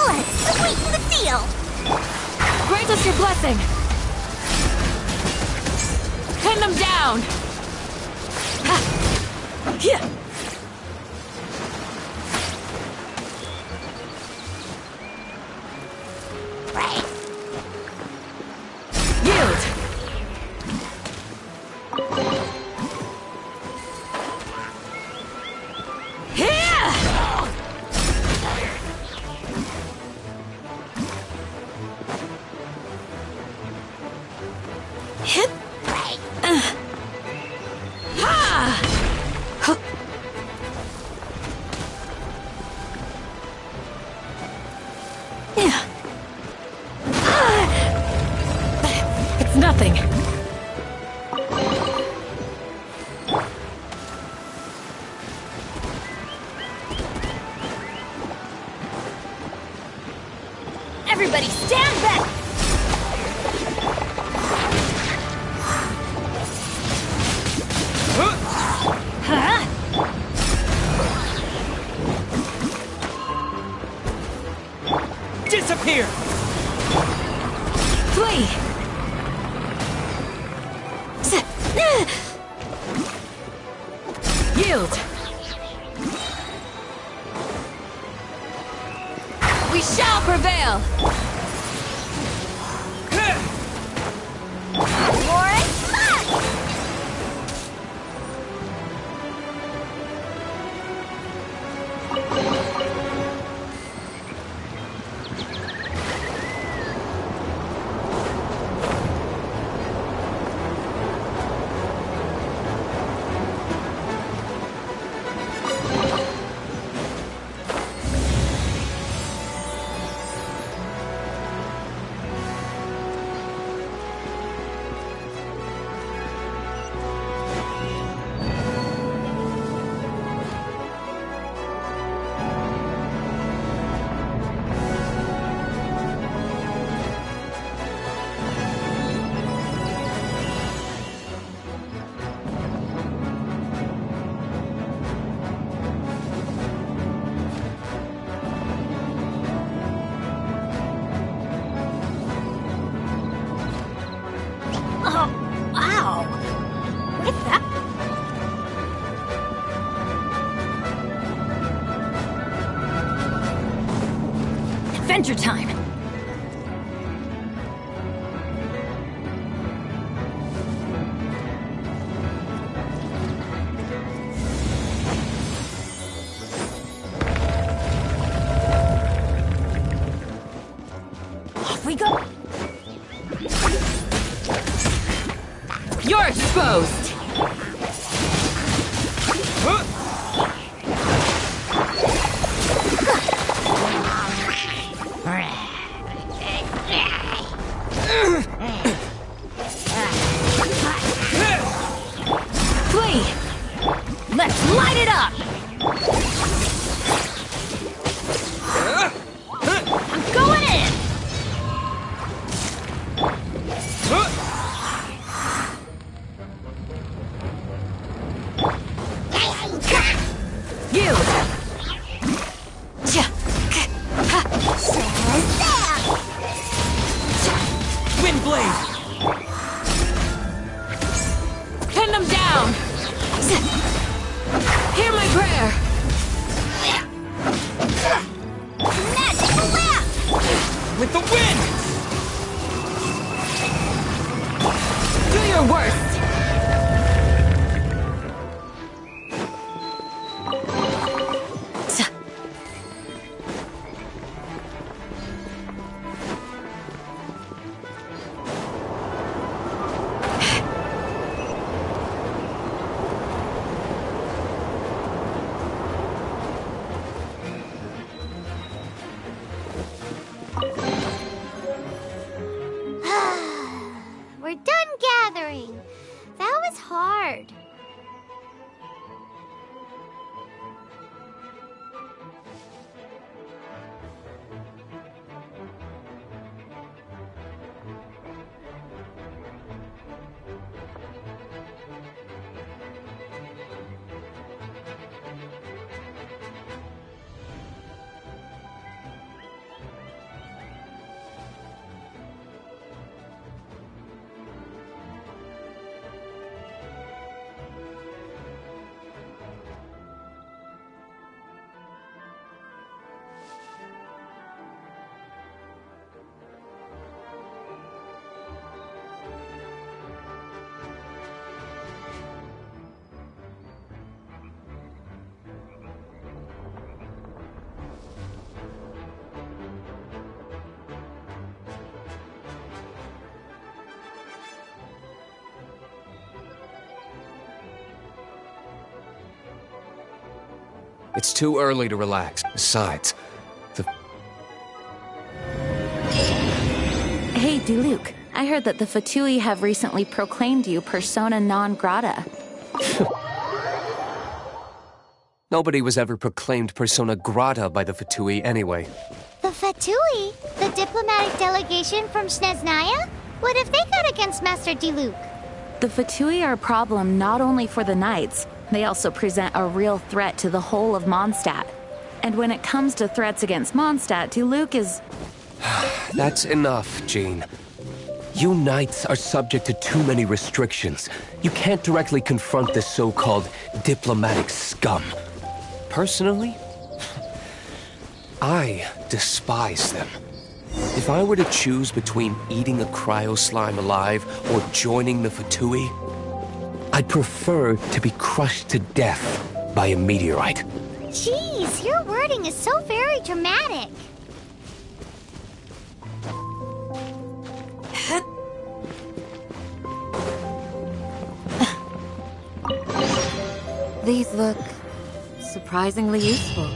Let's sweeten the deal! Grant us your blessing! Pin them down! Ha! Yeah! Yield! Here! Hip! Ha! Huh. Yeah. It's nothing. Everybody stand back! Huh? Disappear! Flee! Yield! We shall prevail! Warren, march! Adventure time! Off we go! You're exposed! Flee! Let's light it up! I'm going in! Yield! Windblade! Pin them down! Hear my prayer! Magic lamp! With the wind! Do your worst! It's too early to relax. Besides, Hey, Diluc. I heard that the Fatui have recently proclaimed you persona non grata. nobody was ever proclaimed persona grata by the Fatui anyway. The Fatui? The diplomatic delegation from Snezhnaya? What have they got against Master Diluc? The Fatui are a problem not only for the Knights, they also present a real threat to the whole of Mondstadt. And when it comes to threats against Mondstadt, Diluc is... That's enough, Jean. You Knights are subject to too many restrictions. You can't directly confront this so-called diplomatic scum. Personally, I despise them. If I were to choose between eating a cryo-slime alive or joining the Fatui, I'd prefer to be crushed to death by a meteorite. Jeez, your wording is so very dramatic. These look surprisingly useful.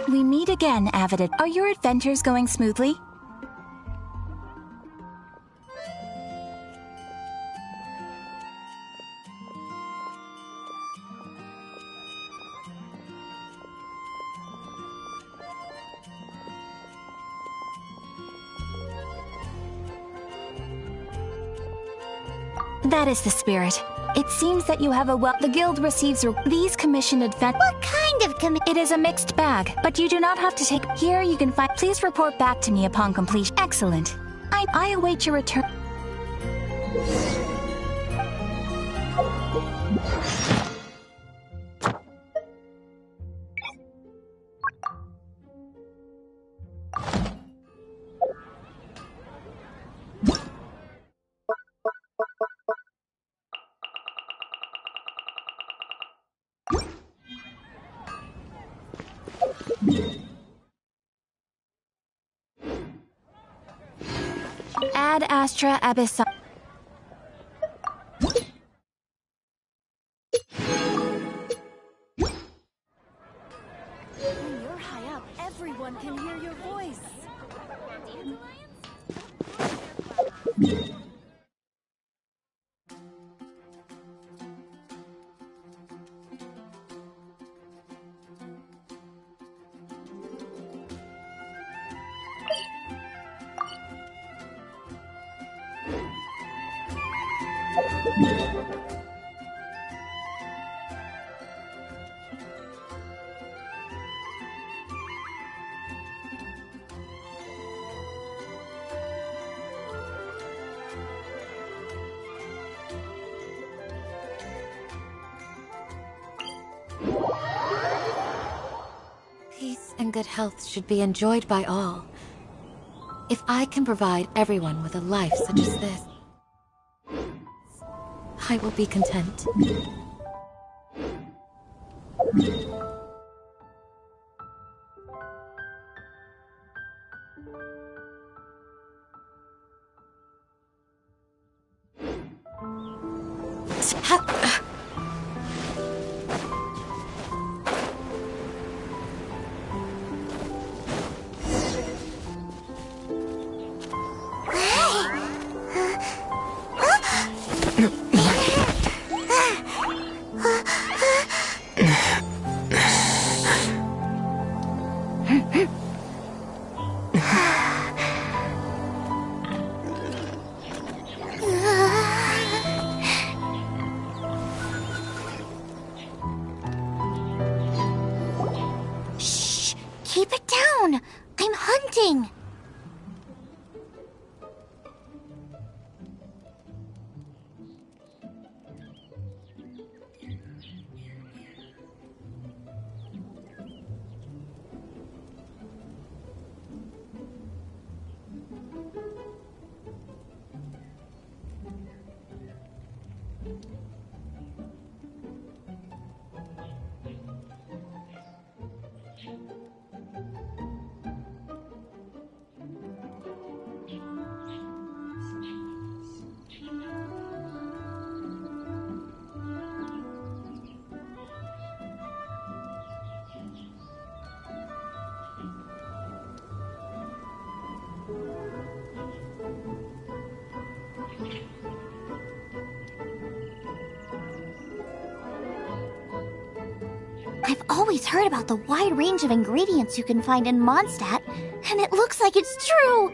We meet again, Avid. Are your adventures going smoothly? That is the spirit. It seems that you have the guild receives these commissioned adventures. What kind of It is a mixed bag, but you do not have to take. Here you can find. Please report back to me upon completion. Excellent. I await your return. Ad Astra Abyssa. When you're high up, everyone can hear your voice. Peace and good health should be enjoyed by all. If I can provide everyone with a life such as this, I will be content. Shh! Keep it down! I'm hunting! I've always heard about the wide range of ingredients you can find in Mondstadt, and it looks like it's true!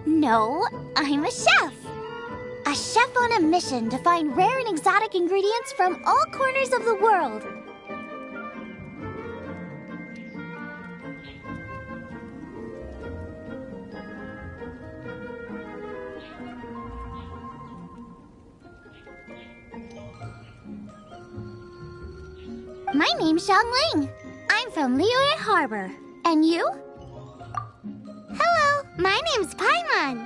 No, I'm a chef. A chef on a mission to find rare and exotic ingredients from all corners of the world. My name's Xiangling. I'm from Liyue Harbor. And you? Hello, my name's Paimon.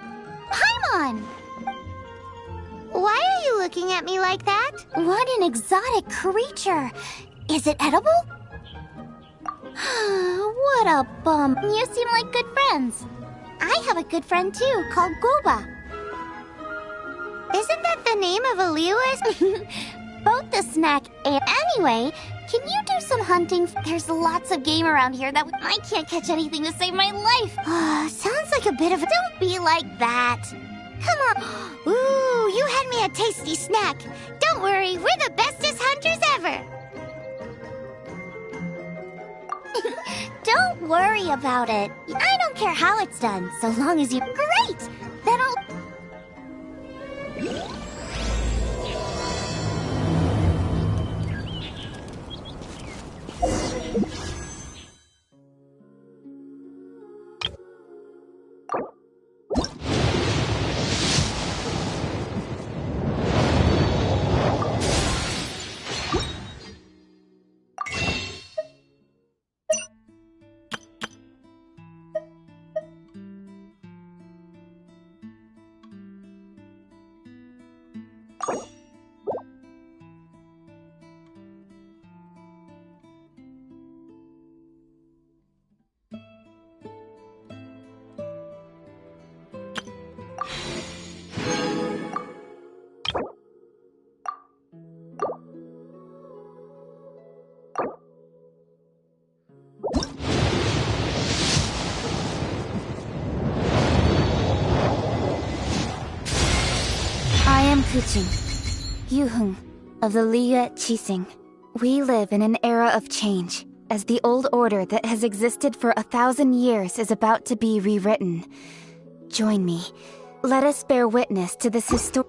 Paimon! Why are you looking at me like that? What an exotic creature. Is it edible? What a bum. You seem like good friends. I have a good friend too, called Goba. Isn't that the name of a Liyue? Both the snack and... Anyway, can you do some hunting? There's lots of game around here that I can't catch anything to save my life. Sounds like a bit of a... Don't be like that. Come on. Ooh, you had me a tasty snack. Don't worry, we're the bestest hunters ever. Don't worry about it. I don't care how it's done, so long as you... Great! Then I'll... Fuqing, Yuheng of the Liyue Qixing. We live in an era of change, as the old order that has existed for 1,000 years is about to be rewritten. Join me. Let us bear witness to this historic...